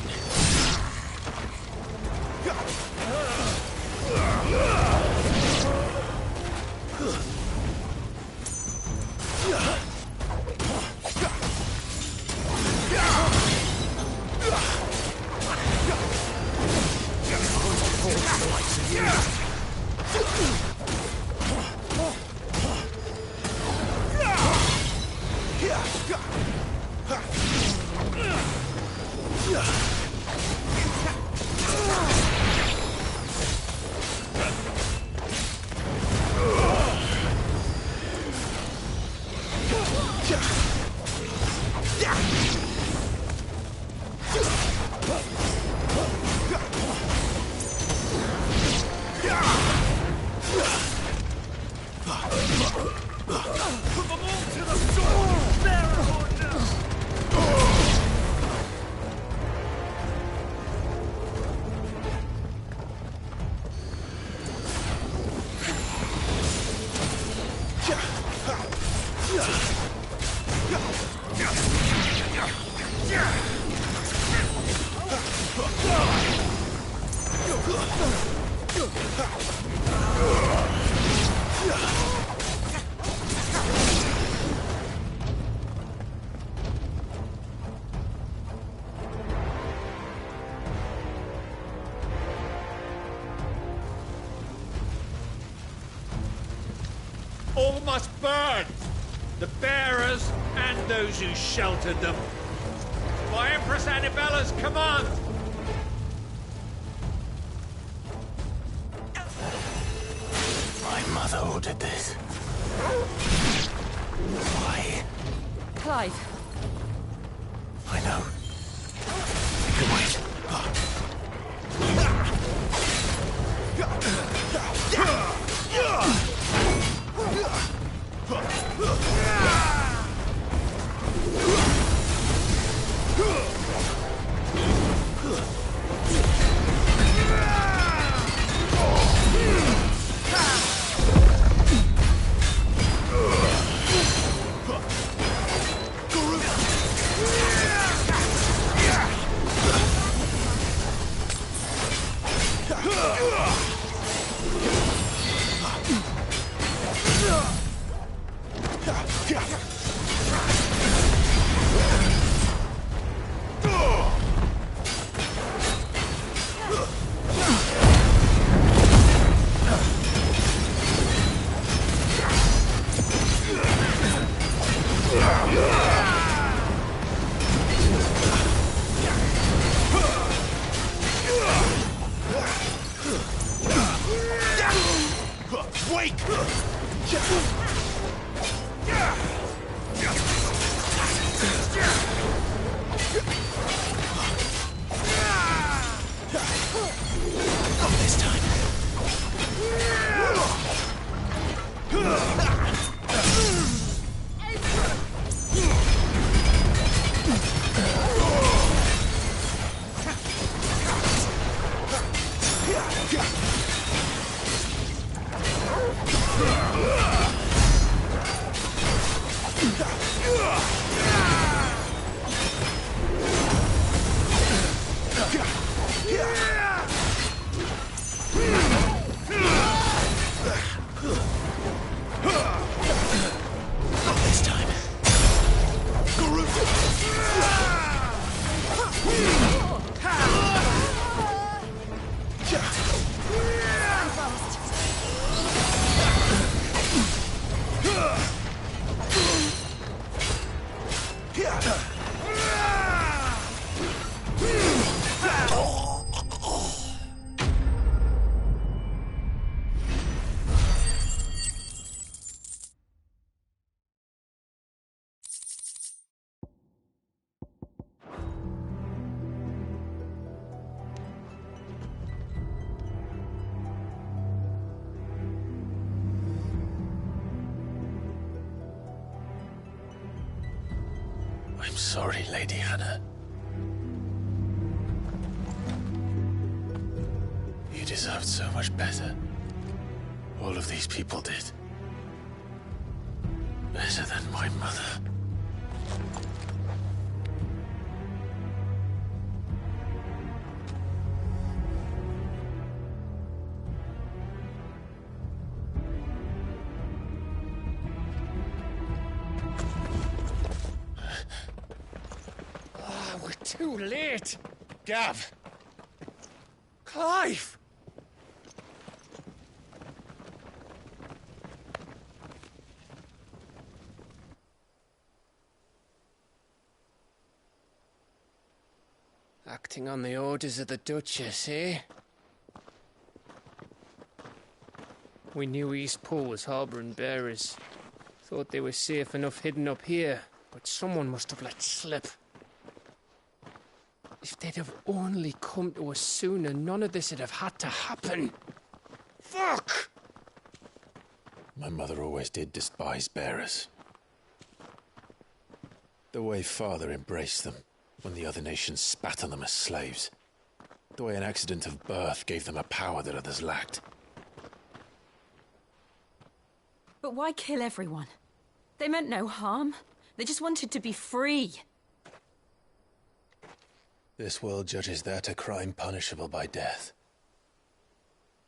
S9: All must burn! The bearers and those who sheltered them. By Empress Annabella's command!
S2: My mother ordered this. Why?
S8: Clive.
S2: I know. I can wait. I'm sorry, Lady Hannah. You deserved so much better. All of these people did. Better than my mother.
S9: Too late! Gav! Clive! Acting on the orders of the Duchess, eh? We knew East Pool was harbouring bearers. Thought they were safe enough hidden up here, but someone must have let slip. If they'd have only come to us sooner, none of this would have had to happen. Fuck!
S2: My mother always did despise bearers. The way Father embraced them when the other nations spat on them as slaves. The way an accident of birth gave them a power that others lacked.
S8: But why kill everyone? They meant no harm. They just wanted to be free.
S2: This world judges that a crime punishable by death.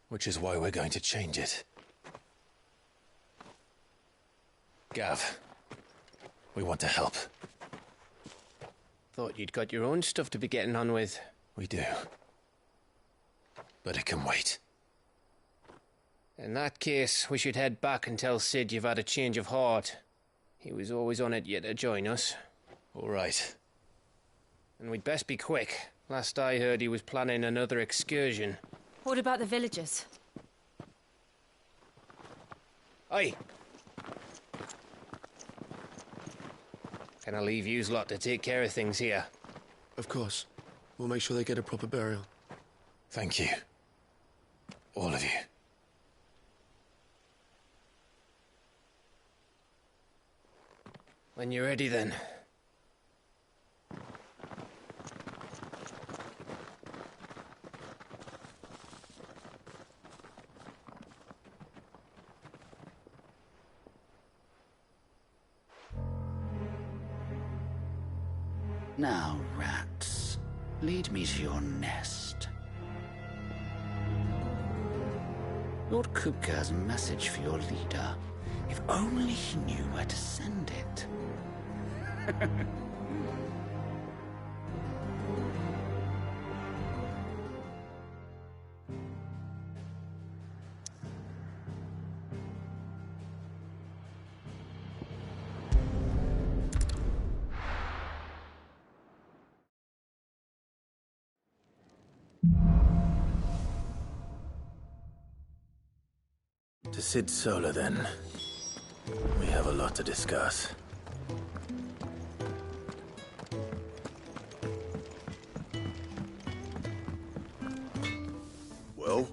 S2: Which is why we're going to change it. Gav, we want to help.
S9: Thought you'd got your own stuff to be getting on with.
S2: We do. But it can wait.
S9: In that case, we should head back and tell Sid you've had a change of heart. He was always on it yet to join us.
S2: All right.
S9: And we'd best be quick. Last I heard, he was planning another excursion.
S8: What about the villagers?
S9: Aye. Can I leave yous lot to take care of things here?
S12: Of course. We'll make sure they get a proper burial.
S2: Thank you. All of you.
S9: When you're ready, then.
S13: Now, rats, lead me to your nest. Lord Kupka has a message for your leader. If only he knew where to send it.
S2: To Sid Solar, then. We have a lot to discuss.
S11: Well?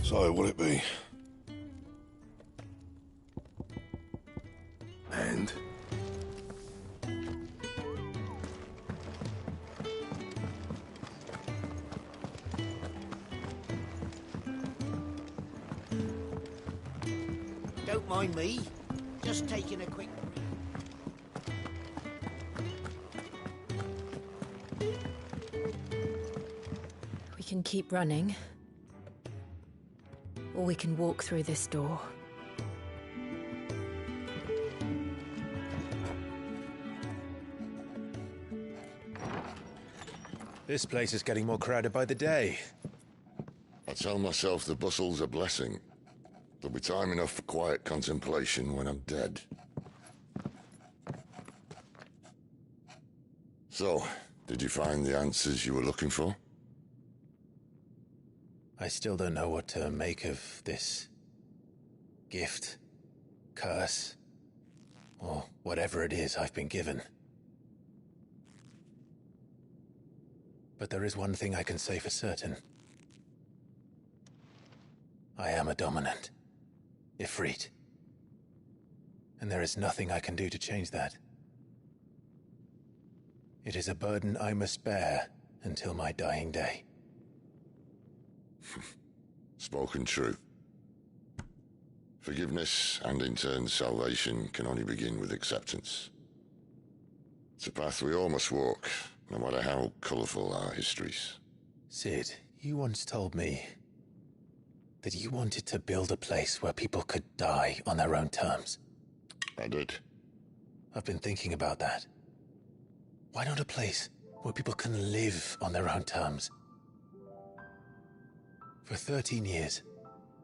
S11: So, what'll it be? And?
S14: Don't mind me. Just taking a quick...
S8: We can keep running. Or we can walk through this door.
S7: This place is getting more crowded by the day.
S15: I tell myself the bustle's a blessing. There'll be time enough for quiet contemplation when I'm dead. So, did you find the answers you were looking for?
S2: I still don't know what to make of this gift, curse, or whatever it is I've been given. But there is one thing I can say for certain. I am a dominant. Ifrit. And there is nothing I can do to change that. It is a burden I must bear until my dying day.
S15: Spoken true. Forgiveness and in turn salvation can only begin with acceptance. It's a path we all must walk, no matter how colourful our histories.
S2: Sid, you once told me that you wanted to build a place where people could die on their own terms.
S15: I did.
S2: I've been thinking about that. Why not a place where people can live on their own terms? For 13 years,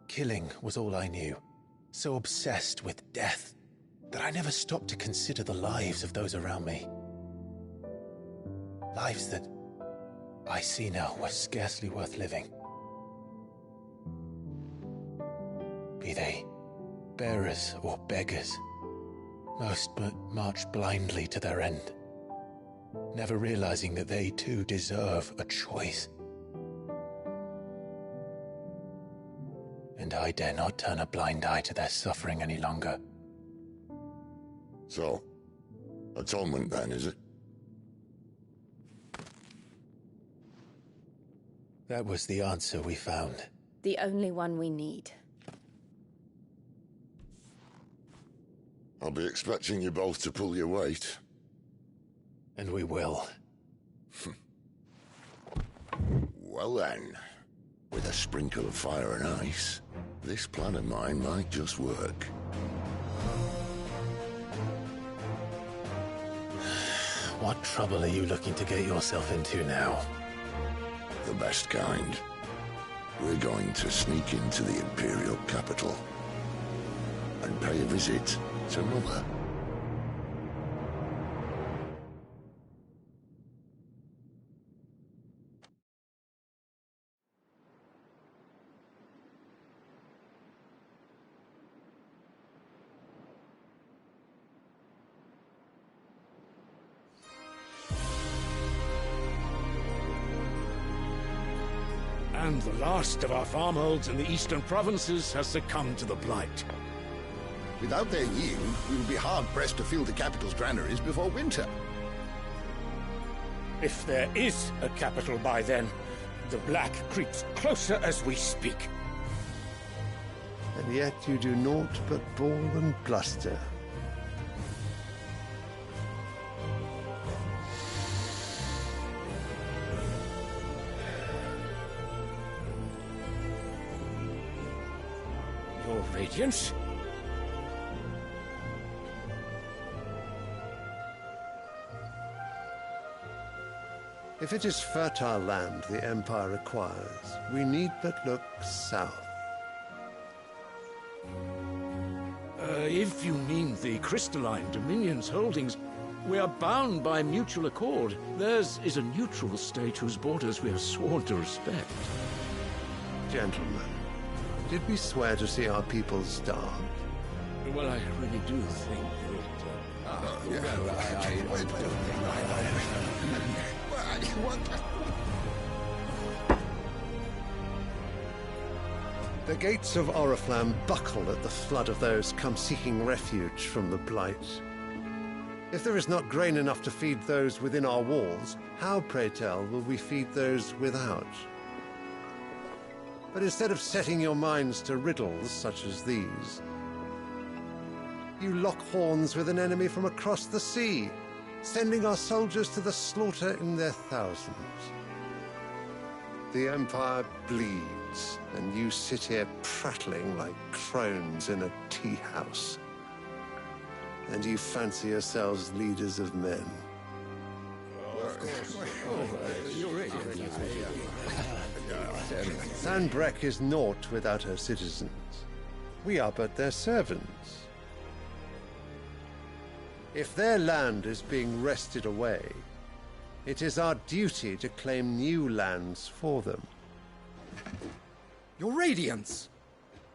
S2: killing was all I knew. So obsessed with death that I never stopped to consider the lives of those around me. Lives that I see now were scarcely worth living. Be they bearers or beggars, most march blindly to their end, never realizing that they too deserve a choice. And I dare not turn a blind eye to their suffering any longer.
S15: So, atonement then, is it?
S2: That was the answer we found.
S8: The only one we need.
S15: I'll be expecting you both to pull your weight.
S2: And we will.
S15: Well then, with a sprinkle of fire and ice, this plan of mine might just work.
S2: What trouble are you looking to get yourself into now?
S15: The best kind. We're going to sneak into the Imperial capital and pay a visit to Mother.
S1: And the last of our farmholds in the eastern provinces has succumbed to the blight.
S16: Without their yield, we will be hard-pressed to fill the capital's granaries before winter.
S1: If there is a capital by then, the black creeps closer as we speak.
S5: And yet you do naught but bawl and bluster.
S11: Your Radiance?
S17: If it is fertile land the Empire requires, we need but look south.
S1: If you mean the crystalline Dominion's holdings, we are bound by mutual accord. Theirs is a neutral state whose borders we are sworn to respect.
S17: Gentlemen, did we swear to see our people starve?
S1: Well, I really do think
S17: The gates of Oriflamme buckle at the flood of those come seeking refuge from the Blight. If there is not grain enough to feed those within our walls, how, pray tell, will we feed those without? But instead of setting your minds to riddles such as these, you lock horns with an enemy from across the sea, sending our soldiers to the slaughter in their thousands. The Empire bleeds, and you sit here prattling like crones in a tea house. And you fancy yourselves leaders of men. Sanbreque is naught without her citizens. We are but their servants. If their land is being wrested away, it is our duty to claim new lands for them.
S5: Your Radiance!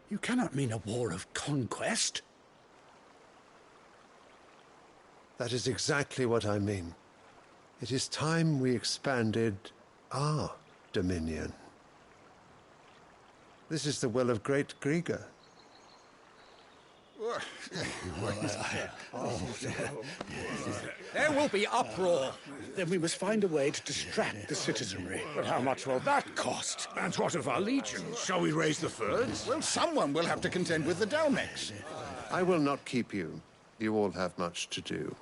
S5: You cannot mean a war of conquest.
S17: That is exactly what I mean. It is time we expanded our dominion. This is the will of great Grieger.
S5: There will be uproar. Then we must find a way to distract the citizenry. But how much will that cost?
S1: And what of our legions? Shall we raise the thirds?
S16: Well, someone will have to contend with the Dalmex.
S17: I will not keep you. You all have much to do.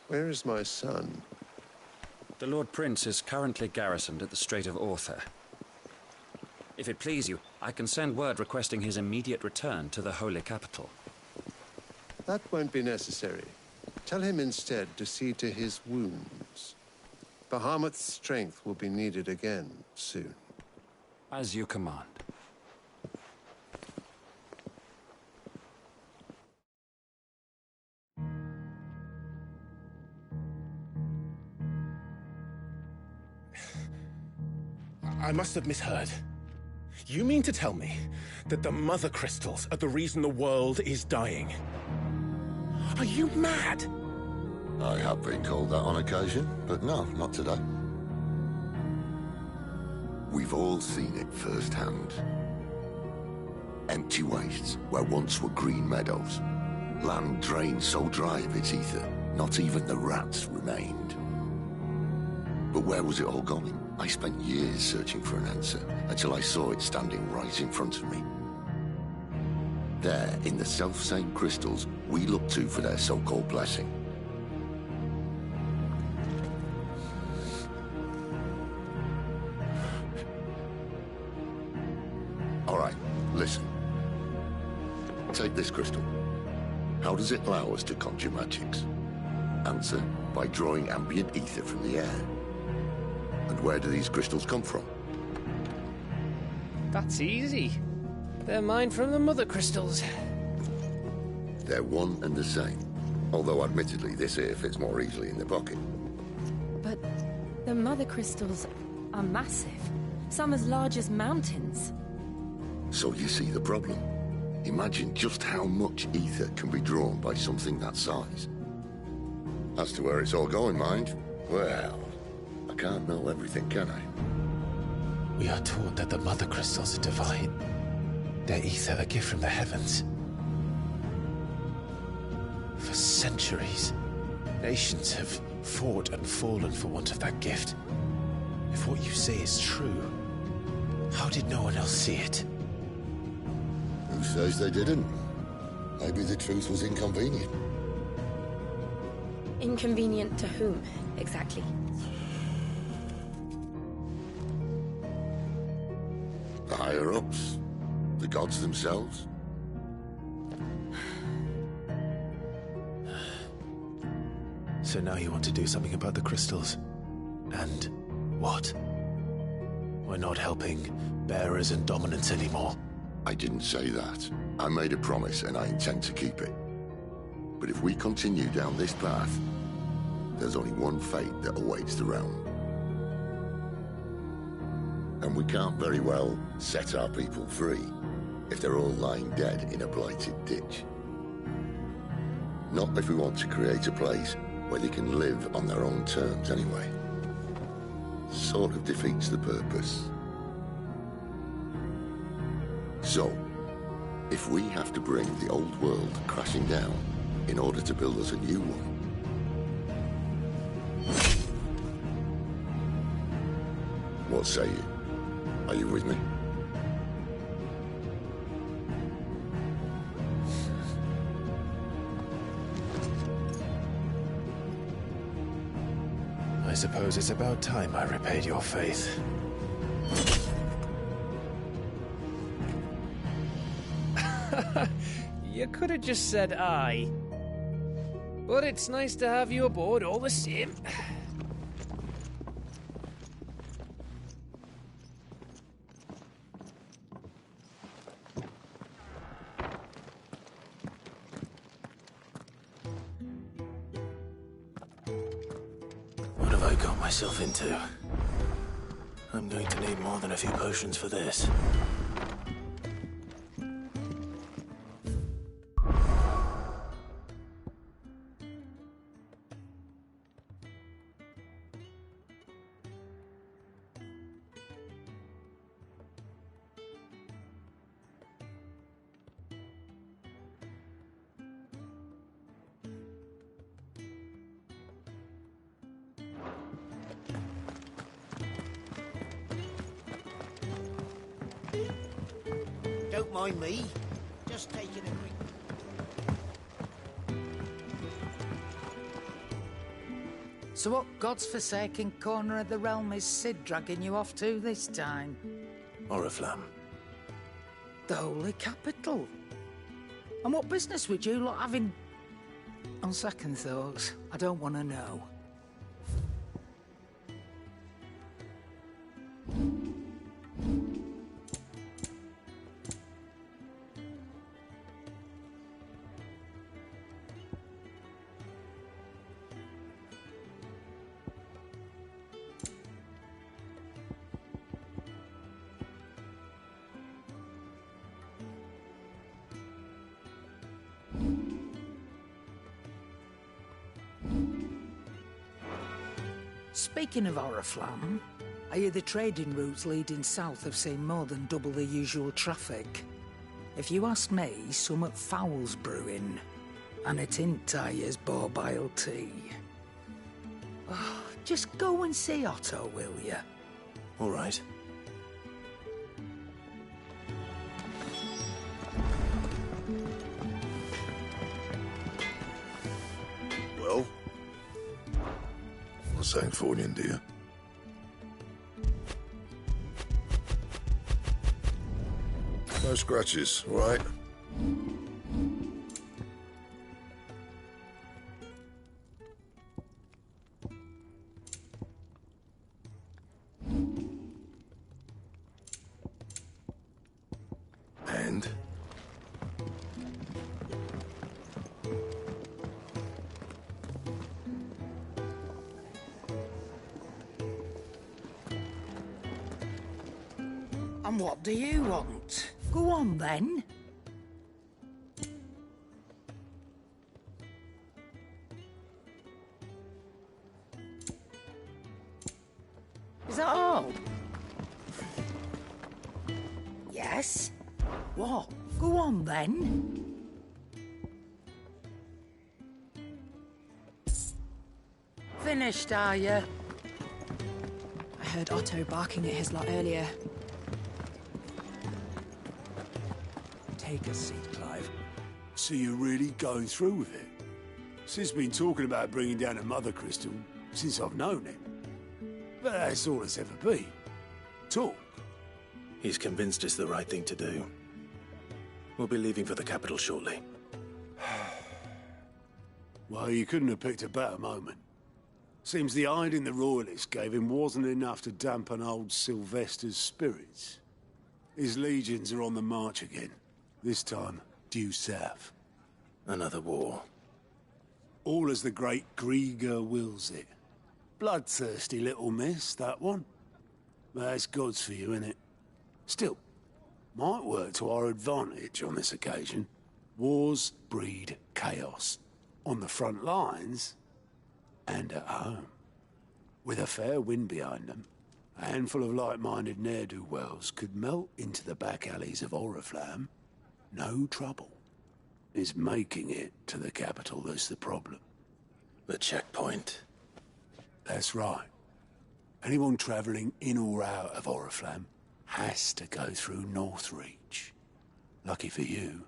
S17: Where is my son?
S18: The Lord Prince is currently garrisoned at the Strait of Orther. If it please you, I can send word requesting his immediate return to the Holy Capital.
S17: That won't be necessary. Tell him instead to see to his wounds. Bahamut's strength will be needed again soon.
S18: As you command.
S11: I must have misheard. You mean to tell me that the Mother Crystals are the reason the world is dying? Are you mad?
S15: I have been called that on occasion, but no, not today. We've all seen it firsthand. Empty wastes where once were green meadows. Land drained so dry of its ether, not even the rats remained. But where was it all going? I spent years searching for an answer, until I saw it standing right in front of me. There, in the self-same crystals we look to for their so-called blessing. All right, listen. Take this crystal. How does it allow us to conjure magics? Answer, by drawing ambient ether from the air. And where do these crystals come from?
S19: That's easy. They're mined from the Mother Crystals.
S15: They're one and the same. Although admittedly this here fits more easily in the pocket.
S8: But the Mother Crystals are massive. Some as large as mountains.
S15: So you see the problem. Imagine just how much ether can be drawn by something that size. As to where it's all going, mind, well, I can't know everything, can I?
S2: We are taught that the Mother Crystals are divine. Their ether a gift from the heavens. For centuries, nations have fought and fallen for want of that gift. If what you say is true, how did no one else see it?
S15: Who says they didn't? Maybe the truth was inconvenient.
S8: Inconvenient to whom, exactly?
S15: The higher-ups? The gods themselves?
S2: So now you want to do something about the crystals. And what? We're not helping bearers and dominants anymore.
S15: I didn't say that. I made a promise and I intend to keep it. But if we continue down this path, there's only one fate that awaits the realm. And we can't very well set our people free if they're all lying dead in a blighted ditch. Not if we want to create a place where they can live on their own terms anyway. Sort of defeats the purpose. So, if we have to bring the old world crashing down in order to build us a new one, what say you? Are you with me?
S2: I suppose it's about time I repaid your faith.
S19: You could have just said aye. But it's nice to have you aboard all the same.
S2: What have I got myself into? I'm going to need more than a few potions for this.
S14: Don't mind me. Just taking a quick...
S20: So what God's forsaken corner of the realm is Cid dragging you off to this time?
S2: Oriflamme.
S20: The Holy Capital. And what business would you lot have in... On second thoughts, I don't want to know. Speaking of Oriflamme, I hear the trading routes leading south have seen more than double the usual traffic. If you ask me, somewhat foul's brewing. And it ain't Tyre's borbile tea. Oh, just go and see Otto, will you?
S2: All right.
S15: Well? What's saying Fornian, dear? No scratches, right? And?
S20: And what do you want? Go on, then. Is that all? Yes? What? Go on, then. finished, are you?
S8: I heard Otto barking at his lot earlier.
S21: Take a seat, Clive. So you're really going through with it? Sid's been talking about bringing down a mother crystal since I've known him. But that's all it's ever been. Talk.
S2: He's convinced it's the right thing to do. We'll be leaving for the capital shortly.
S21: Well, you couldn't have picked a better moment. Seems the hiding the Royalists gave him wasn't enough to dampen old Sylvester's spirits. His legions are on the march again. This time, due south.
S2: Another war.
S21: All as the great Grieger wills it. Bloodthirsty little miss, that one. But that's God's for you, innit? Still, might work to our advantage on this occasion. Wars breed chaos. On the front lines, and at home. With a fair wind behind them, a handful of like-minded ne'er-do-wells could melt into the back alleys of Oriflamme. No trouble. It's making it to the capital that's the problem.
S2: The checkpoint.
S21: That's right. Anyone travelling in or out of Oriflamme has to go through Northreach. Lucky for you,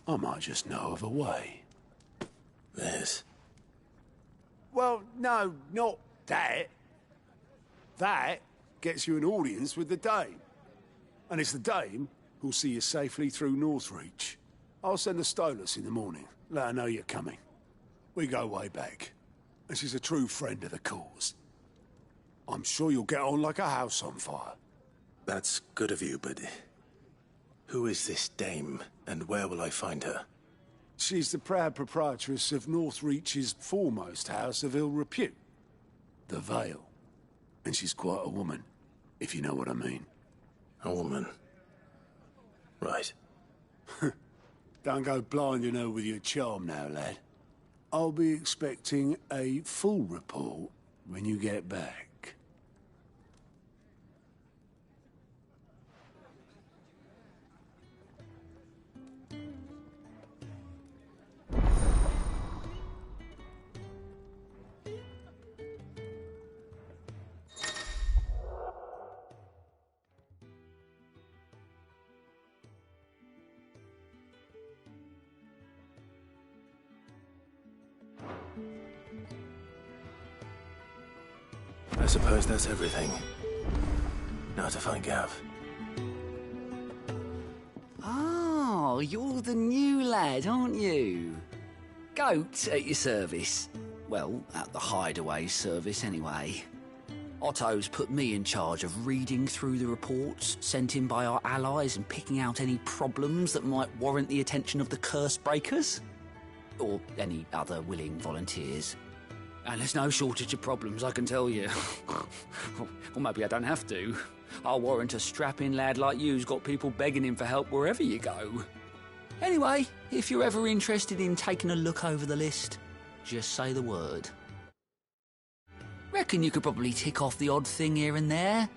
S21: I might just know of a way.
S2: This?
S21: Well, no, not that. That gets you an audience with the Dame. And it's the Dame who'll see you safely through Northreach. I'll send the Stolas in the morning. Let her know you're coming. We go way back. And she's a true friend of the cause. I'm sure you'll get on like a house on fire.
S2: That's good of you, but... who is this Dame, and where will I find her?
S21: She's the proud proprietress of Northreach's foremost house of ill repute, the Vale. And she's quite a woman, if you know what I mean.
S2: A woman? Right.
S21: Don't go blinding her with your charm now, lad. I'll be expecting a full report when you get back.
S2: I suppose that's everything. Now to find Gav.
S13: Oh, you're the new lad, aren't you? Goat at your service. Well, at the hideaway service anyway. Otto's put me in charge of reading through the reports sent in by our allies and picking out any problems that might warrant the attention of the curse breakers. Or any other willing volunteers. And there's no shortage of problems, I can tell you. Or maybe I don't have to. I'll warrant a strapping lad like you's got people begging him for help wherever you go. Anyway, if you're ever interested in taking a look over the list, just say the word. Reckon you could probably tick off the odd thing here and there.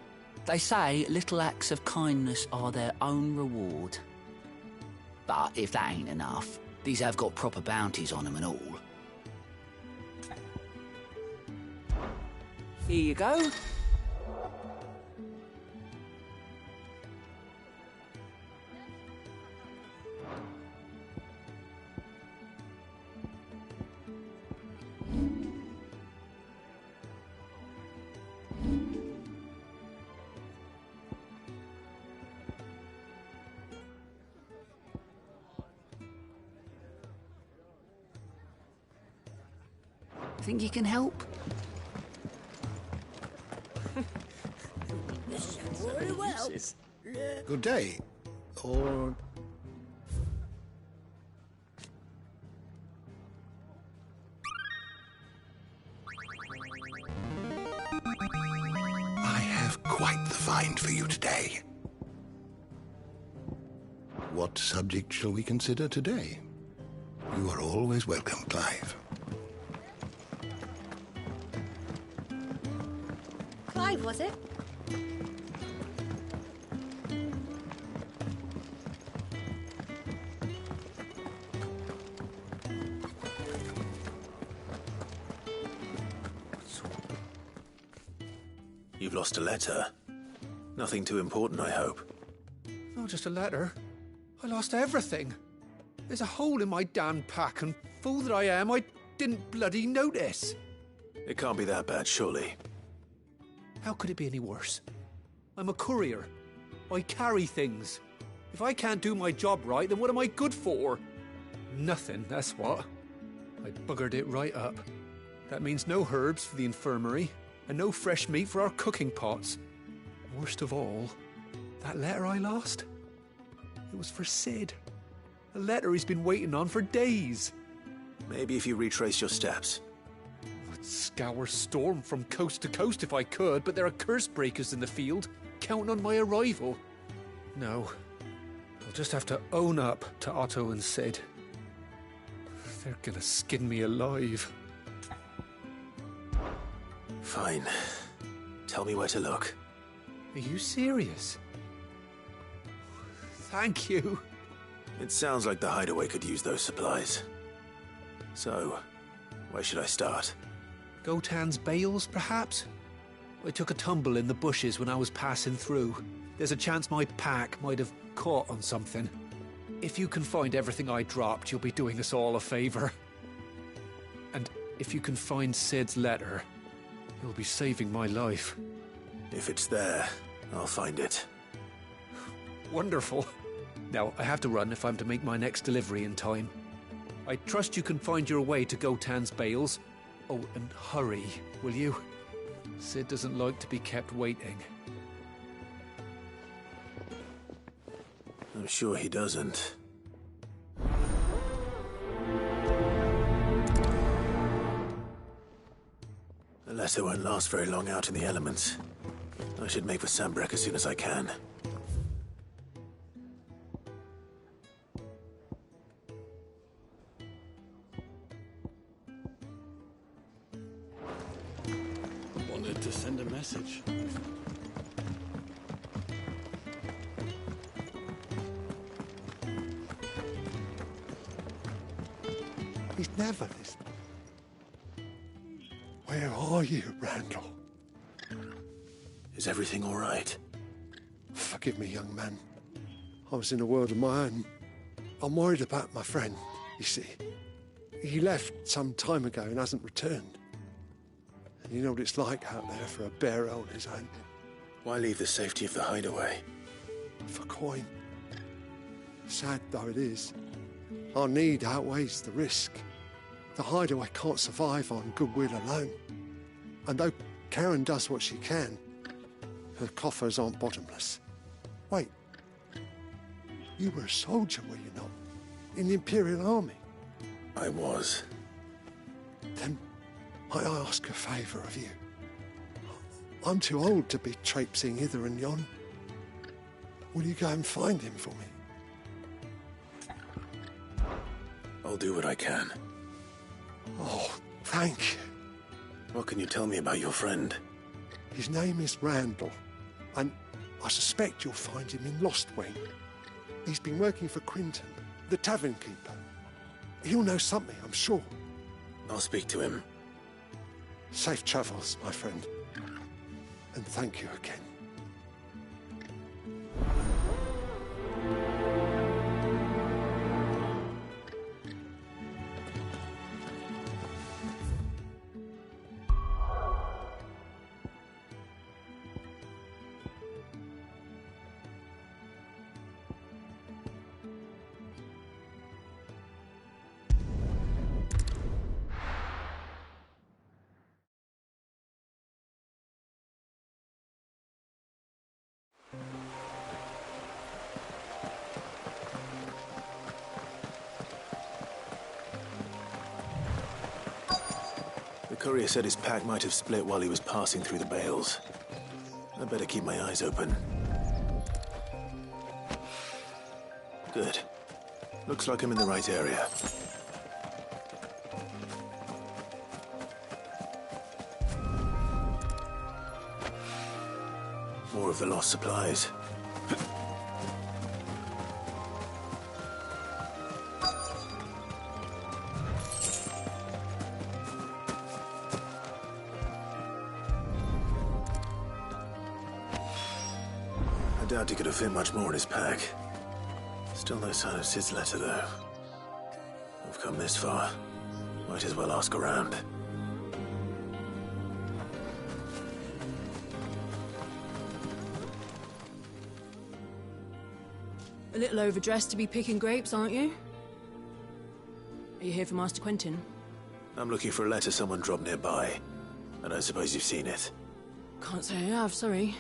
S13: They say little acts of kindness are their own reward. But if that ain't enough, these have got proper bounties on them and all. Here you go. Think you can help?
S14: Very well.
S5: Good day. Or...
S22: I have quite the find for you today. What subject shall we consider today? You are always welcome, Clive.
S23: Clive, was it?
S2: You've lost a letter. Nothing too important, I hope.
S4: Not just a letter. I lost everything. There's a hole in my damn pack, and fool that I am, I didn't bloody notice.
S2: It can't be that bad, surely.
S4: How could it be any worse? I'm a courier. I carry things. If I can't do my job right, then what am I good for? Nothing, that's what. I buggered it right up. That means no herbs for the infirmary, and no fresh meat for our cooking pots. Worst of all, that letter I lost? It was for Sid. A letter he's been waiting on for days.
S2: Maybe if you retrace your steps.
S4: I'd scour Storm from coast to coast if I could, but there are curse breakers in the field, counting on my arrival. No, I'll just have to own up to Otto and Sid. They're gonna skin me alive.
S2: Fine. Tell me where to look.
S4: Are you serious? Thank you.
S2: It sounds like the hideaway could use those supplies. So, where should I start?
S4: Gotan's bales, perhaps? I took a tumble in the bushes when I was passing through. There's a chance my pack might have caught on something. If you can find everything I dropped, you'll be doing us all a favor. And if you can find Sid's letter, you'll be saving my life.
S2: If it's there, I'll find it.
S4: Wonderful. Now, I have to run if I'm to make my next delivery in time. I trust you can find your way to Gotan's bales. Oh, and hurry, will you? Sid doesn't like to be kept waiting.
S2: I'm sure he doesn't. The letter won't last very long out in the elements. I should make for Sambrek as soon as I can.
S12: Wanted to send a message.
S17: He's never listened. Where are you, Randall?
S2: Is everything all right?
S17: Forgive me, young man. I was in a world of my own. I'm worried about my friend, you see. He left some time ago and hasn't returned. And you know what it's like out there for a bearer on his own.
S2: Why leave the safety of the hideaway?
S17: For coin. Sad though it is, our need outweighs the risk. The hideaway can't survive on goodwill alone. And though Karen does what she can, her coffers aren't bottomless. Wait, you were a soldier, were you not? In the Imperial Army?
S2: I was.
S17: Then I ask a favour of you. I'm too old to be traipsing hither and yon. Will you go and find him for me?
S2: I'll do what I can.
S17: Oh, thank you.
S2: What can you tell me about your friend?
S17: His name is Randall, and I suspect you'll find him in Lostwing. He's been working for Quinton, the tavern keeper. He'll know something, I'm sure.
S2: I'll speak to him.
S17: Safe travels, my friend. And thank you again.
S2: The courier said his pack might have split while he was passing through the bales. I'd better keep my eyes open. Good. Looks like I'm in the right area. More of the lost supplies. doubt he could have fit much more in his pack. Still no sign of Sid's letter, though. We've come this far. Might as well ask around.
S3: A little overdressed to be picking grapes, aren't you? Are you here for Master Quentin?
S2: I'm looking for a letter someone dropped nearby. I don't suppose you've seen it.
S3: Can't say I have, sorry.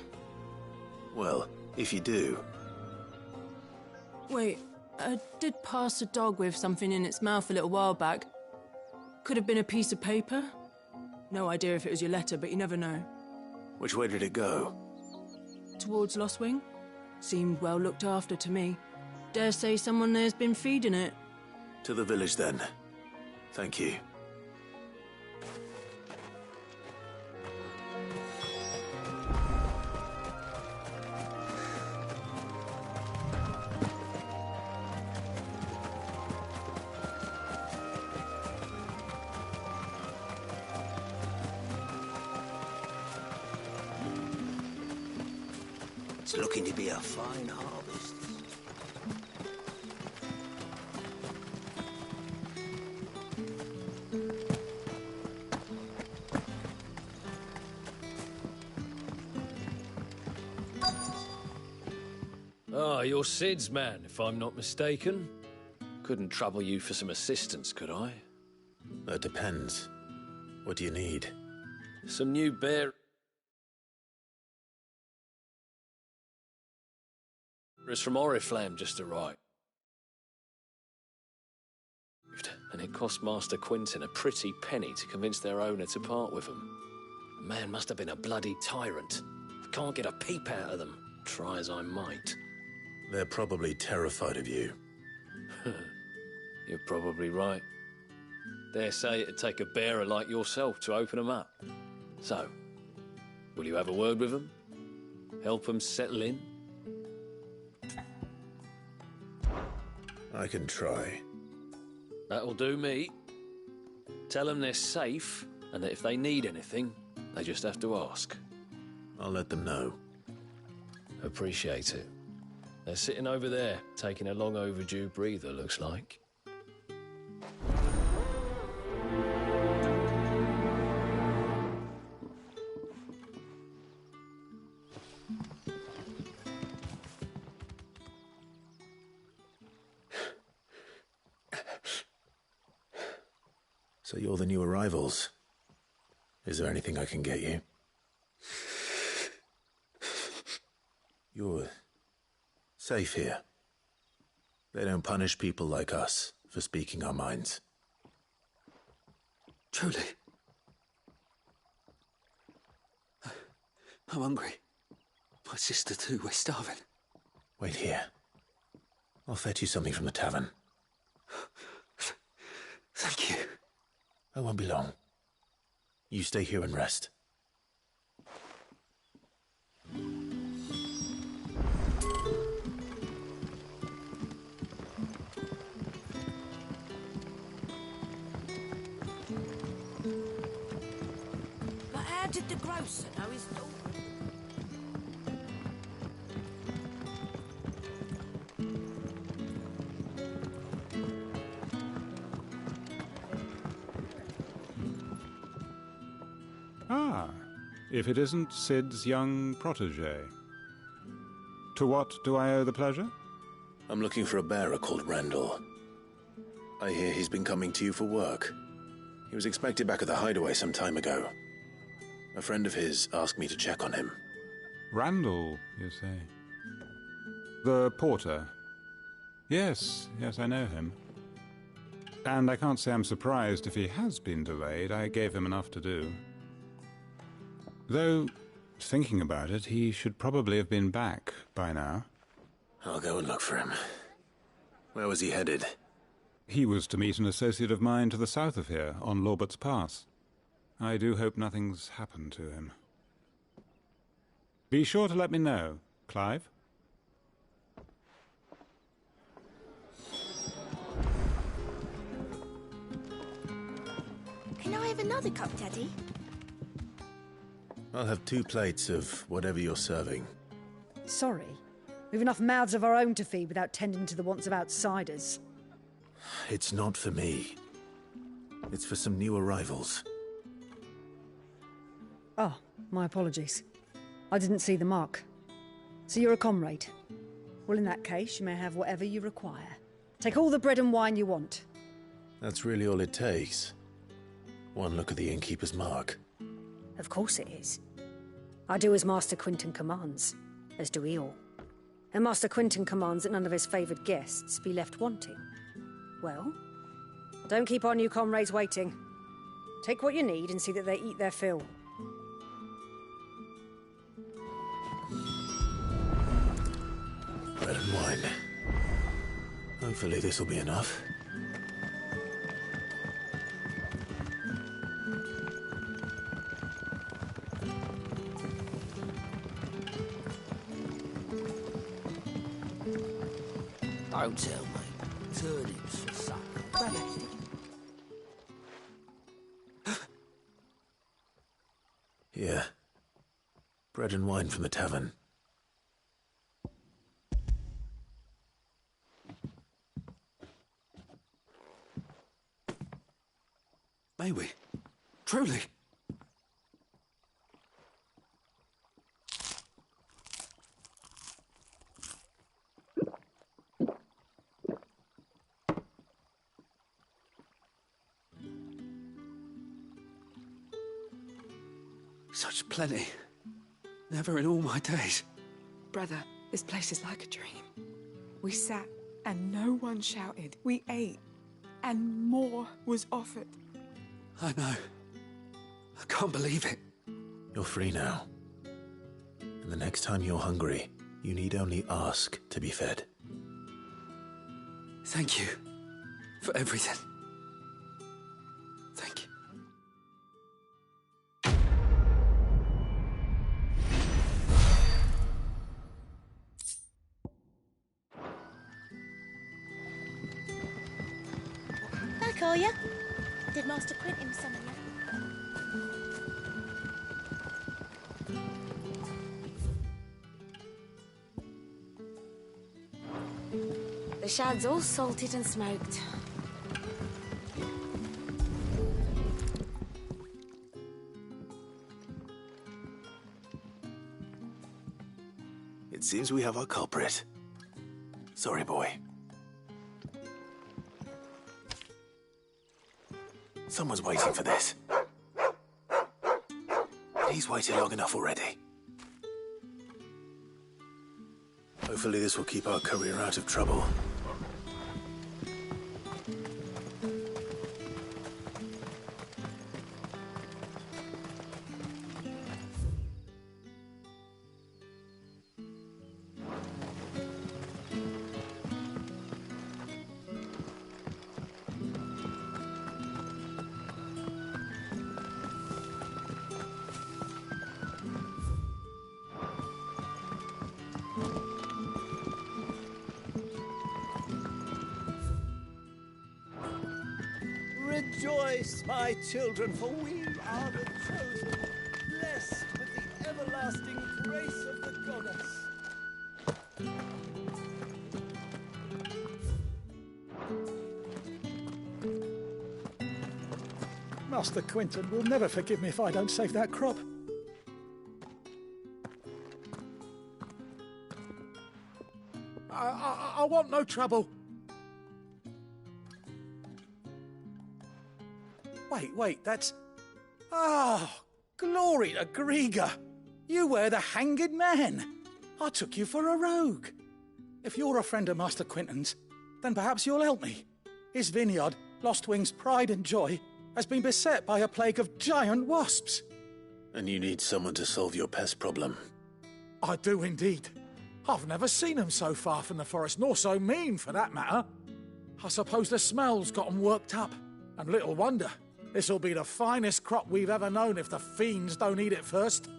S2: Well, if you do...
S3: Wait, I did pass a dog with something in its mouth a little while back. Could have been a piece of paper. No idea if it was your letter, but you never know.
S2: Which way did it go?
S3: Towards Lost Wing. Seemed well looked after to me. Dare say someone there's been feeding it.
S2: To the village, then. Thank you.
S14: It's looking to be a fine harvest.
S6: Ah, you're Sid's man, if I'm not mistaken. Couldn't trouble you for some assistance, could I?
S2: That depends. What do you need?
S6: Some new bear... from Oriflamme just arrived. And it cost Master Quentin a pretty penny to convince their owner to part with them. The man must have been a bloody tyrant. I can't get a peep out of them, try as I might.
S2: They're probably terrified of you.
S6: You're probably right. Dare say it'd take a bearer like yourself to open them up. So, will you have a word with them? Help them settle in?
S2: I can try.
S6: That'll do me. Tell them they're safe, and that if they need anything, they just have to ask.
S2: I'll let them know.
S6: Appreciate it. They're sitting over there, taking a long overdue breather, looks like.
S2: So you're the new arrivals. Is there anything I can get you? You're safe here. They don't punish people like us for speaking our minds.
S14: Truly. I'm hungry. My sister too, we're starving.
S2: Wait here. I'll fetch you something from the tavern.
S14: Thank you.
S2: I won't be long. You stay here and rest.
S23: But how did the grocer know his daughter?
S10: Ah, if it isn't Sid's young protege. To what do I owe the pleasure?
S2: I'm looking for a bearer called Randall. I hear he's been coming to you for work. He was expected back at the hideaway some time ago. A friend of his asked me to check on him.
S10: Randall, you say? The porter? Yes, I know him. And I can't say I'm surprised if he has been delayed. I gave him enough to do. Though, thinking about it, he should probably have been back by now.
S2: I'll go and look for him. Where was he headed?
S10: He was to meet an associate of mine to the south of here, on Lorbert's Pass. I do hope nothing's happened to him. Be sure to let me know, Clive.
S23: Can I have another cup, Daddy?
S2: I'll have 2 plates of whatever you're serving.
S24: Sorry,
S1: We've enough mouths of our own to feed without tending to the wants of outsiders.
S2: It's not for me. It's for some new arrivals.
S1: Oh, my apologies. I didn't see the mark. So you're a comrade? Well, in that case, you may have whatever you require. Take all the bread and wine you want.
S2: That's really all it takes. One look at the innkeeper's mark.
S1: Of course it is. I do as Master Quinton commands, as do we all. And Master Quinton commands that none of his favoured guests be left wanting. Well, don't keep our new comrades waiting. Take what you need and see that they eat their fill.
S2: Bread and wine. Hopefully this will be enough.
S14: Don't tell me. Turnips for supper. Brother.
S2: Here. Bread and wine from the tavern.
S4: May we? Truly? Such plenty. Never in all my days.
S7: Brother, this place is like a dream. We sat and no one shouted. We ate and more was offered.
S4: I know. I can't believe it.
S2: You're free now. And the next time you're hungry, you need only ask to be fed.
S4: Thank you for everything. Thank you.
S23: Back, are ya? Did Master Quinton summon you?
S8: The shad's all salted and smoked.
S2: It seems we have our culprit. Sorry, boy. Someone's waiting for this. He's waited long enough already. Hopefully this will keep our career out of trouble.
S9: Rejoice, my children, for we are the chosen, blessed with the everlasting grace of the goddess.
S24: Master Quinton will never forgive me if I don't save that crop. I want no trouble. Wait, that's... Oh, glory to Griga! You were the hanged man! I took you for a rogue. If you're a friend of Master Quinton's, then perhaps you'll help me. His vineyard, Lostwing's pride and joy, has been beset by a plague of giant wasps.
S2: And you need someone to solve your pest problem.
S24: I do indeed. I've never seen them so far from the forest, nor so mean, for that matter. I suppose the smell's got them worked up, and little wonder. This'll be the finest crop we've ever known if the fiends don't eat it first.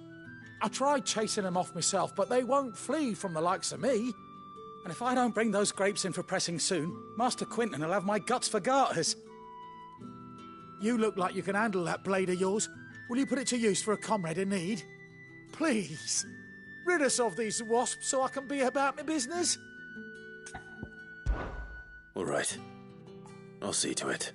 S24: I tried chasing them off myself, but they won't flee from the likes of me. And if I don't bring those grapes in for pressing soon, Master Quinton will have my guts for garters. You look like you can handle that blade of yours. Will you put it to use for a comrade in need? Please. Rid us of these wasps so I can be about my business.
S2: All right. I'll see to it.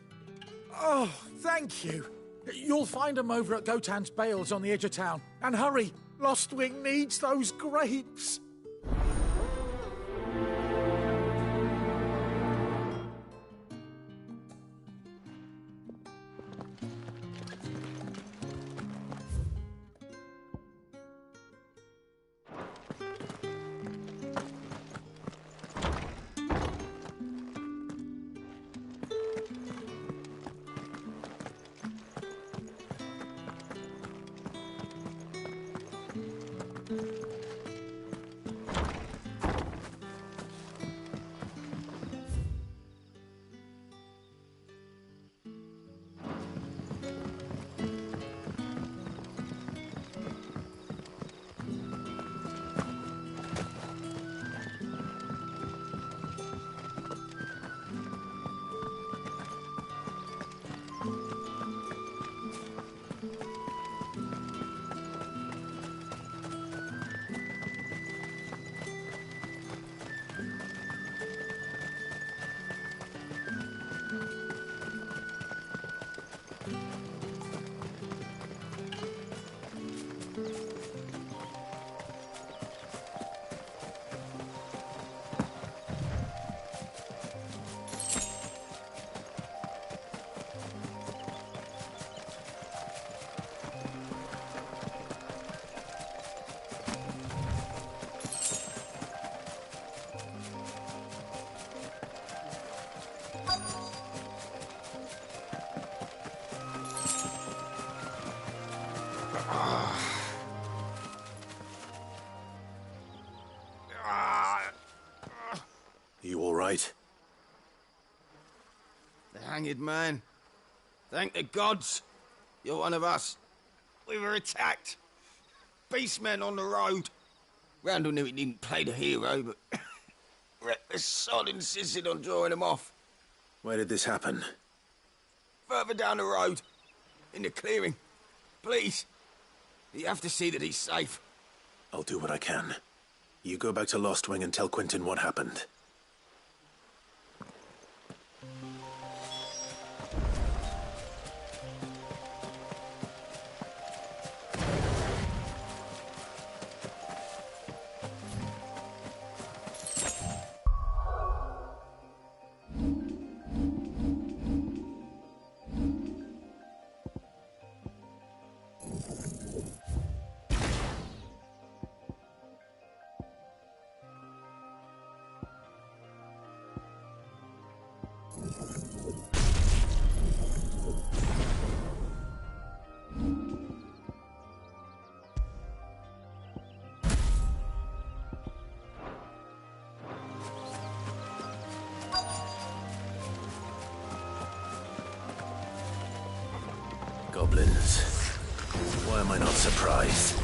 S24: Oh, thank you. You'll find them over at Gotan's Bales on the edge of town. And hurry, Lostwing needs those grapes.
S2: You all right?
S11: The hanged man. Thank the gods. You're one of us. We were attacked. Beastmen on the road. Randall knew he didn't play the hero, but the sod insisted on drawing him off.
S2: Where did this happen?
S11: Further down the road. In the clearing. Please. You have to see that he's safe.
S2: I'll do what I can. You go back to Lostwing and tell Quentin what happened. Goblins. Why am I not surprised?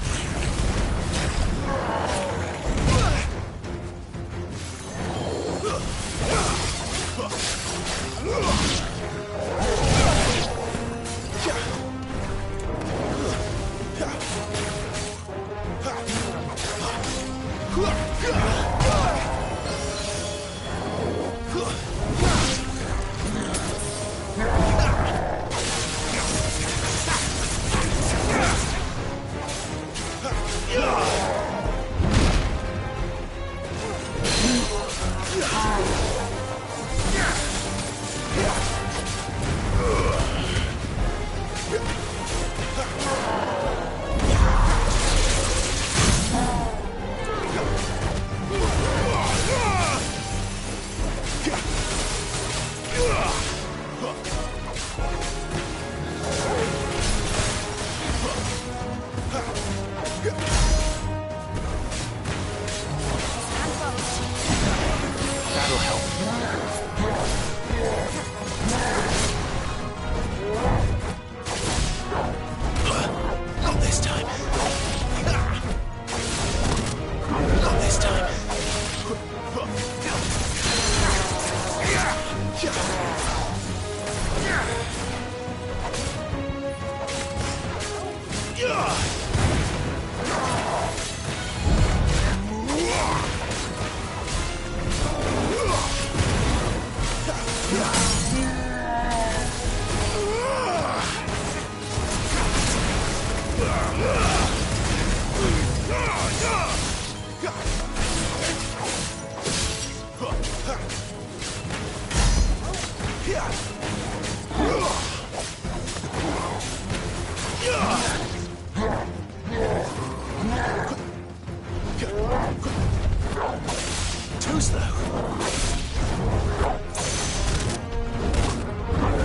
S2: Too slow.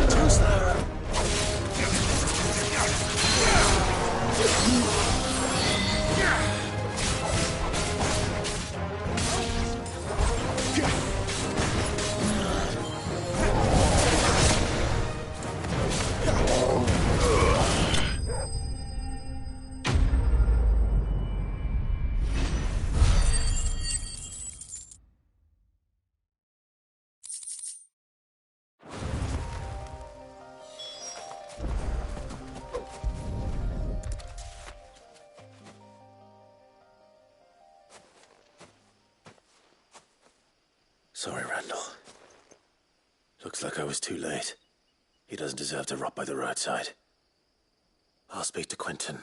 S2: Too slow. Sorry, Randall. Looks like I was too late. He doesn't deserve to rot by the roadside. I'll speak to Quentin.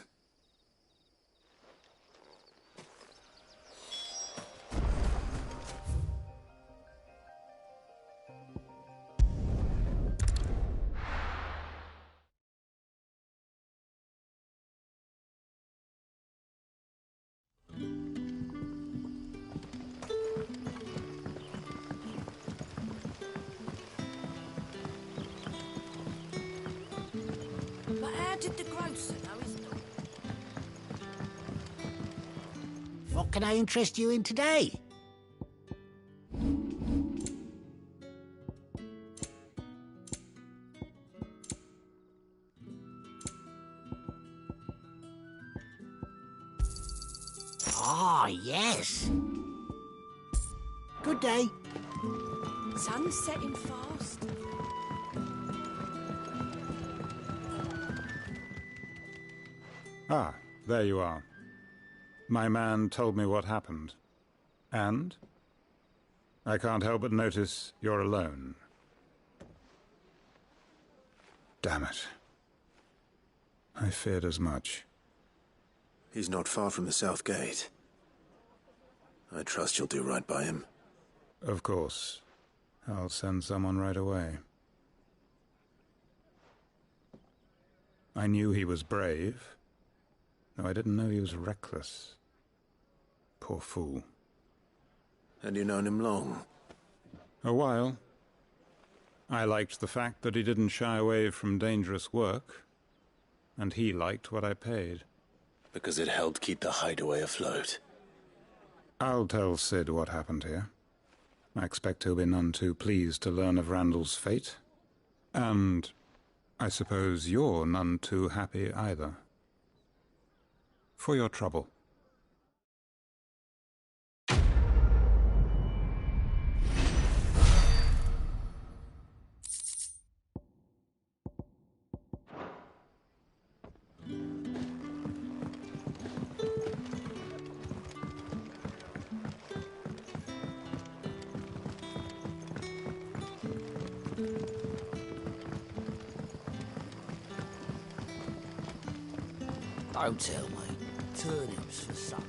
S14: But how did the grocer know his dog?
S5: What can I interest you in today? Ah, yes. Good day.
S14: Sun's setting fast.
S10: Ah, there you are. My man told me what happened. And? I can't help but notice you're alone. Damn it. I feared as much.
S2: He's not far from the south gate. I trust you'll do right by him.
S10: Of course. I'll send someone right away. I knew he was brave, though I didn't know he was reckless. Poor fool.
S2: And you known him long?
S10: A while. I liked the fact that he didn't shy away from dangerous work, and he liked what I paid.
S2: Because it helped keep the hideaway afloat.
S10: I'll tell Sid what happened here. I expect he'll be none too pleased to learn of Randall's fate. And I suppose you're none too happy either. For your trouble.
S14: Don't tell me. Turnips for supper.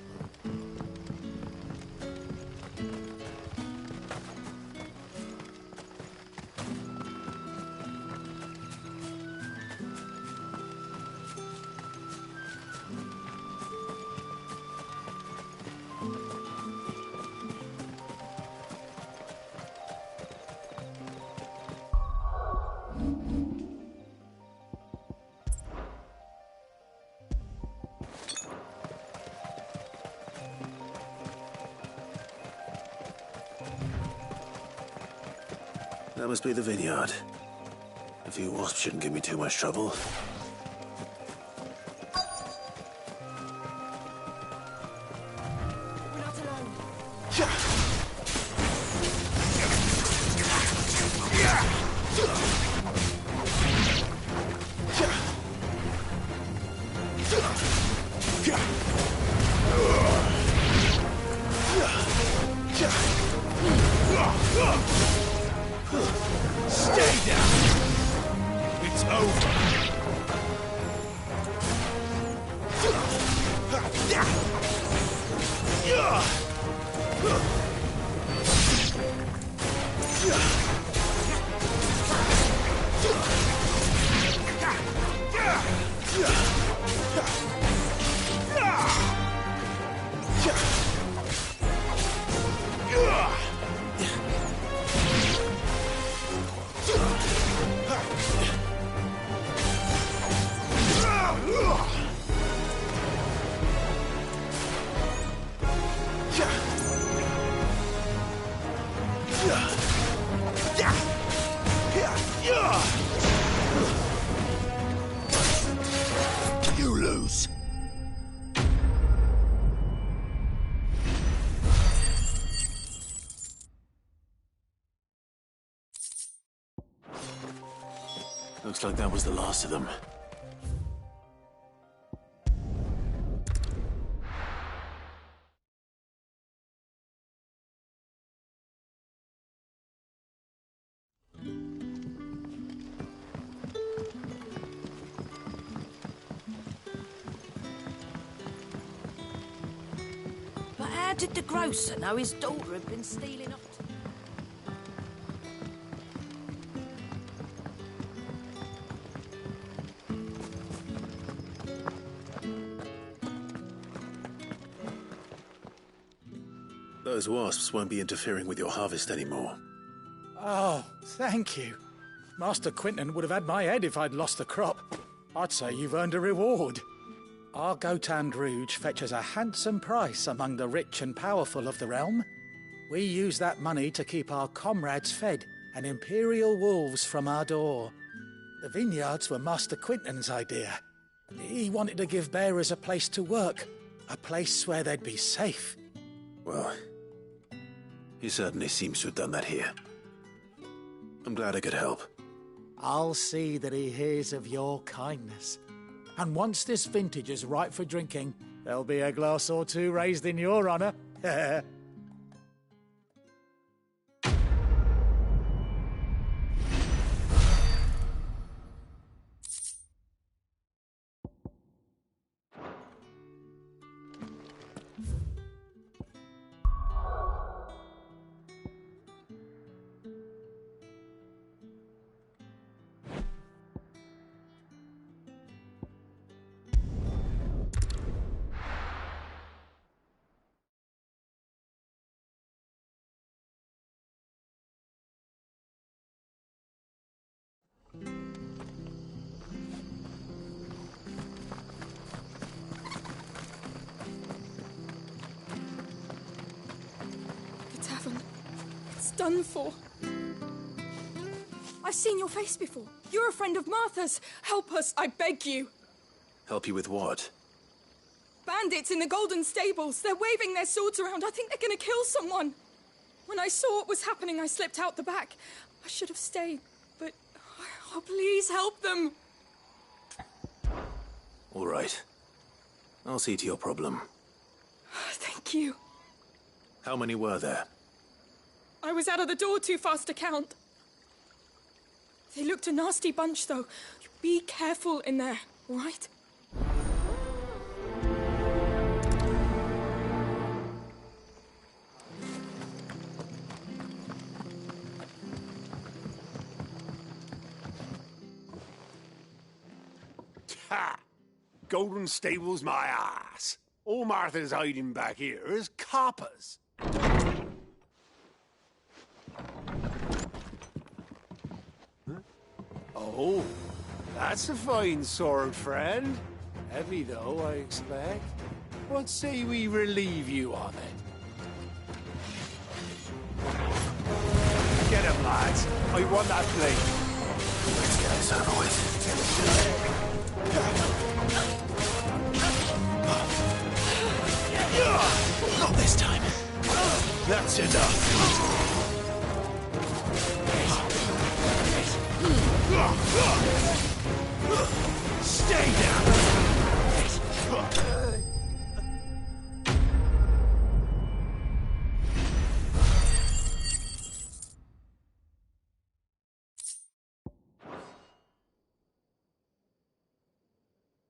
S2: That must be the vineyard. A few wasps shouldn't give me too much trouble.
S14: We're not alone.
S9: Stay down! It's over!
S22: You lose.
S2: Looks like that was the last of them.
S14: But how did the grocer know his daughter had been stealing off?
S2: Those wasps won't be interfering with your harvest anymore.
S24: Oh, thank you. Master Quinton would have had my head if I'd lost the crop. I'd say you've earned a reward. Our Gotand Rouge fetches a handsome price among the rich and powerful of the realm. We use that money to keep our comrades fed and imperial wolves from our door. The vineyards were Master Quinton's idea. He wanted to give bearers a place to work, a place where they'd be safe.
S2: Well, he certainly seems to have done that here. I'm glad I could help.
S24: I'll see that he hears of your kindness. And once this vintage is ripe for drinking, there'll be a glass or two raised in your honour.
S7: The tavern. It's done for. I've seen your face before. You're a friend of Martha's. Help us, I beg you.
S2: Help you with what?
S7: Bandits in the Golden Stables. They're waving their swords around. I think they're going to kill someone. When I saw what was happening, I slipped out the back. I should have stayed, but... Oh, please help them.
S2: All right. I'll see to your problem.
S7: Thank you.
S2: How many were there?
S7: I was out of the door too fast to count. They looked a nasty bunch, though. Be careful in there, all right?
S21: Ha! Golden Stables my ass. All Martha's hiding back here is coppers. Huh? Oh, that's a fine sword, friend. Heavy, though, I expect. What say we relieve you on it? Get him, lads. I want that blade.
S2: Let's get this over with. Not this time. That's enough. Stay down.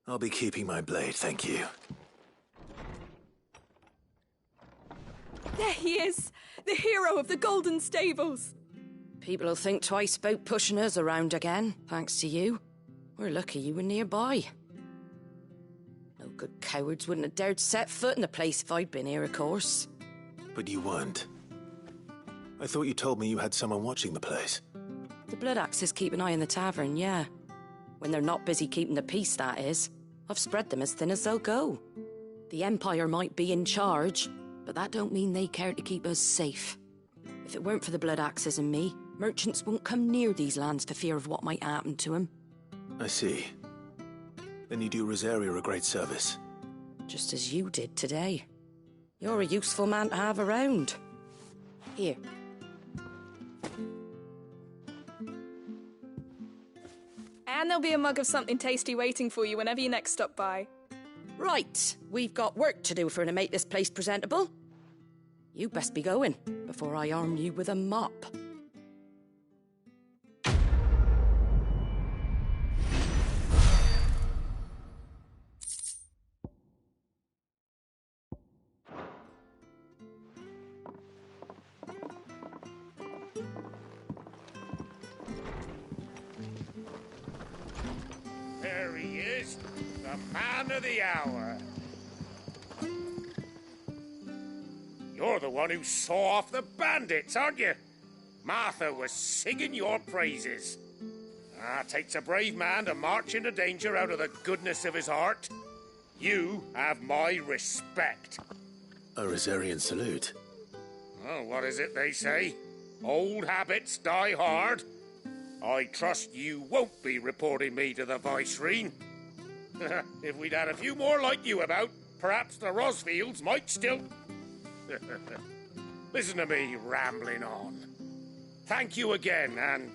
S2: I'll be keeping my blade, thank you.
S7: There he is, the hero of the Golden Stables.
S8: People will think twice about pushing us around again, thanks to you. We're lucky you were nearby. No
S15: Good cowards wouldn't have dared set foot in the place if I'd been here, of course.
S2: But you weren't. I thought you told me you had someone watching the place.
S15: The Blood Axes keep an eye on the tavern, yeah. When they're not busy keeping the peace, that is. I've spread them as thin as they'll go. The Empire might be in charge, but that don't mean they care to keep us safe. If it weren't for the Blood Axes and me, merchants won't come near these lands for fear of what might happen to them.
S2: I see. Then you do Rosaria a great service.
S15: Just as you did today. You're a useful man to have around. Here.
S7: And there'll be a mug of something tasty waiting for you whenever you next stop by.
S15: Right, we've got work to do for to make this place presentable. You best be going, before I arm you with a mop.
S16: There he is, the man of the hour. You're the one who saw off the bandits, aren't you? Martha was singing your praises. Takes a brave man to march into danger out of the goodness of his heart. You have my respect.
S2: A Rosarian salute.
S16: Oh, what is it they say? Old habits die hard. I trust you won't be reporting me to the Viceroy. If we'd had a few more like you about, perhaps the Rosfields might still... Listen to me rambling on. Thank you again, and,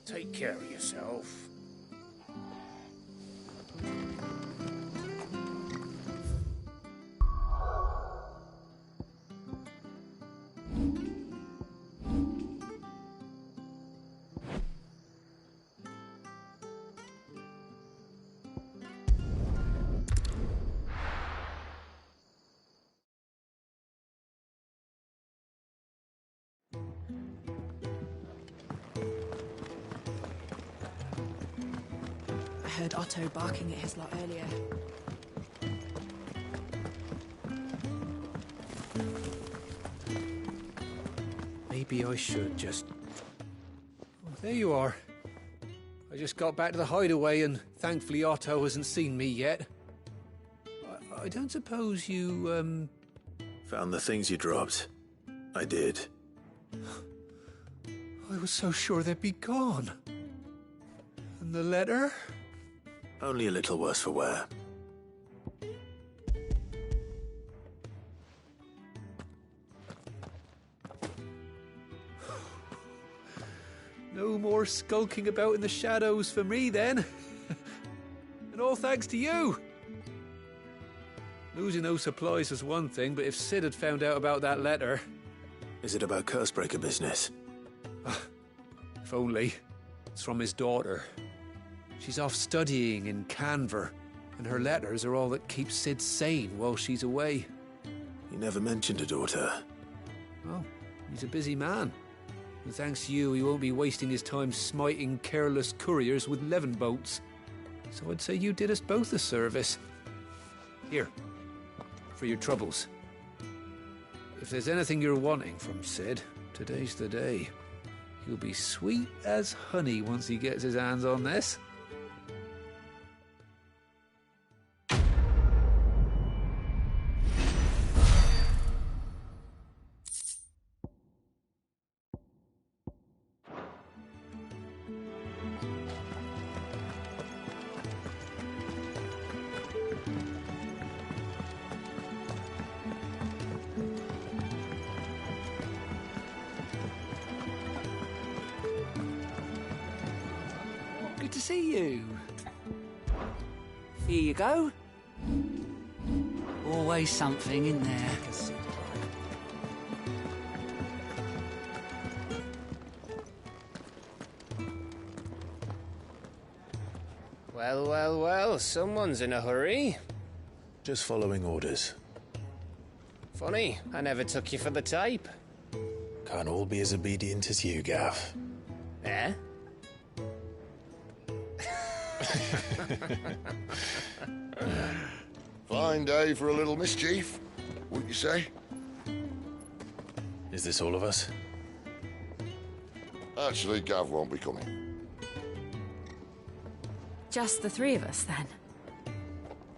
S16: take care of yourself.
S8: I heard Otto barking at his lot earlier.
S4: Maybe I should just... Oh, there you are. I just got back to the hideaway and thankfully Otto hasn't seen me yet. I don't suppose you,
S2: Found the things you dropped. I did.
S4: I was so sure they'd be gone. And the letter?
S2: Only a little worse for wear.
S4: No more skulking about in the shadows for me, then. And all thanks to you. Losing those supplies was one thing, but if Sid had found out about that letter...
S2: Is it about Cursebreaker business?
S4: If only. It's from his daughter. She's off studying in Canver, and her letters are all that keeps Sid sane while she's away.
S2: You never mentioned a daughter.
S4: Oh, he's a busy man. And thanks to you, he won't be wasting his time smiting careless couriers with levin boats. So I'd say you did us both a service. Here, for your troubles. If there's anything you're wanting from Sid, today's the day. He'll be sweet as honey once he gets his hands on this.
S13: Good to see you. Here you go. Always something in there.
S18: Well, well, well, someone's in a hurry.
S2: Just following orders.
S18: Funny, I never took you for the type.
S2: Can't all be as obedient as you, Gav.
S18: Eh?
S22: Fine day for a little mischief, wouldn't you say?
S2: Is this all of us?
S22: Actually, Gav won't be coming.
S8: Just the three of us, then?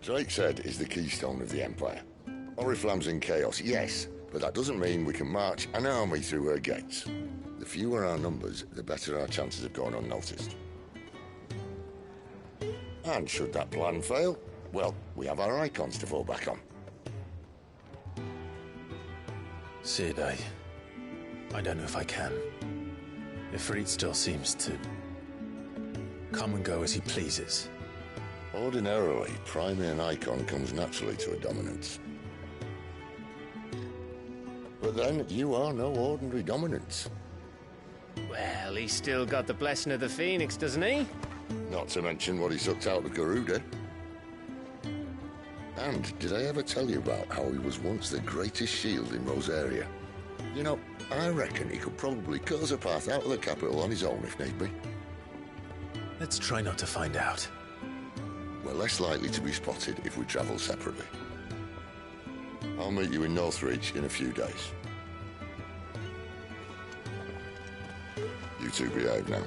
S22: Drake's Head is the keystone of the Empire. Oriflamme's in chaos, yes, but that doesn't mean we can march an army through her gates. The fewer our numbers, the better our chances of going unnoticed. And should that plan fail, well, we have our icons to fall back on.
S2: Sid, I don't know if I can. Ifrit still seems to come and go as he pleases.
S22: Ordinarily, priming an icon comes naturally to a dominance. But then, you are no ordinary dominance.
S18: Well, he's still got the blessing of the Phoenix, doesn't he?
S22: Not to mention what he sucked out of Garuda. And did I ever tell you about how he was once the greatest shield in Rosaria? You know, I reckon he could probably cut us a path out of the capital on his own if need be.
S2: Let's try not to find out.
S22: We're less likely to be spotted if we travel separately. I'll meet you in Northreach in a few days. You two behave now.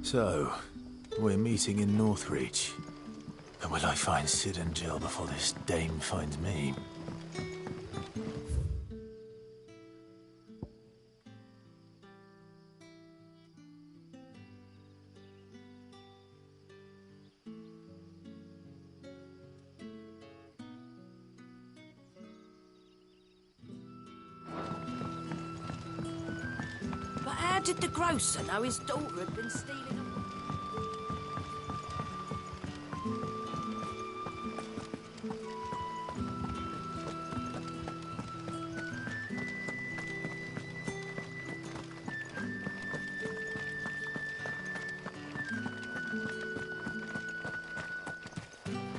S2: So, we're meeting in Northreach. But will I find Sid and Jill before this dame finds me?
S14: But how did the grocer know his daughter had been stealing them?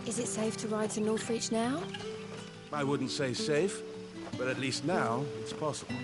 S8: Is it safe to ride to Northreach now?
S21: I wouldn't say safe, but at least now it's possible.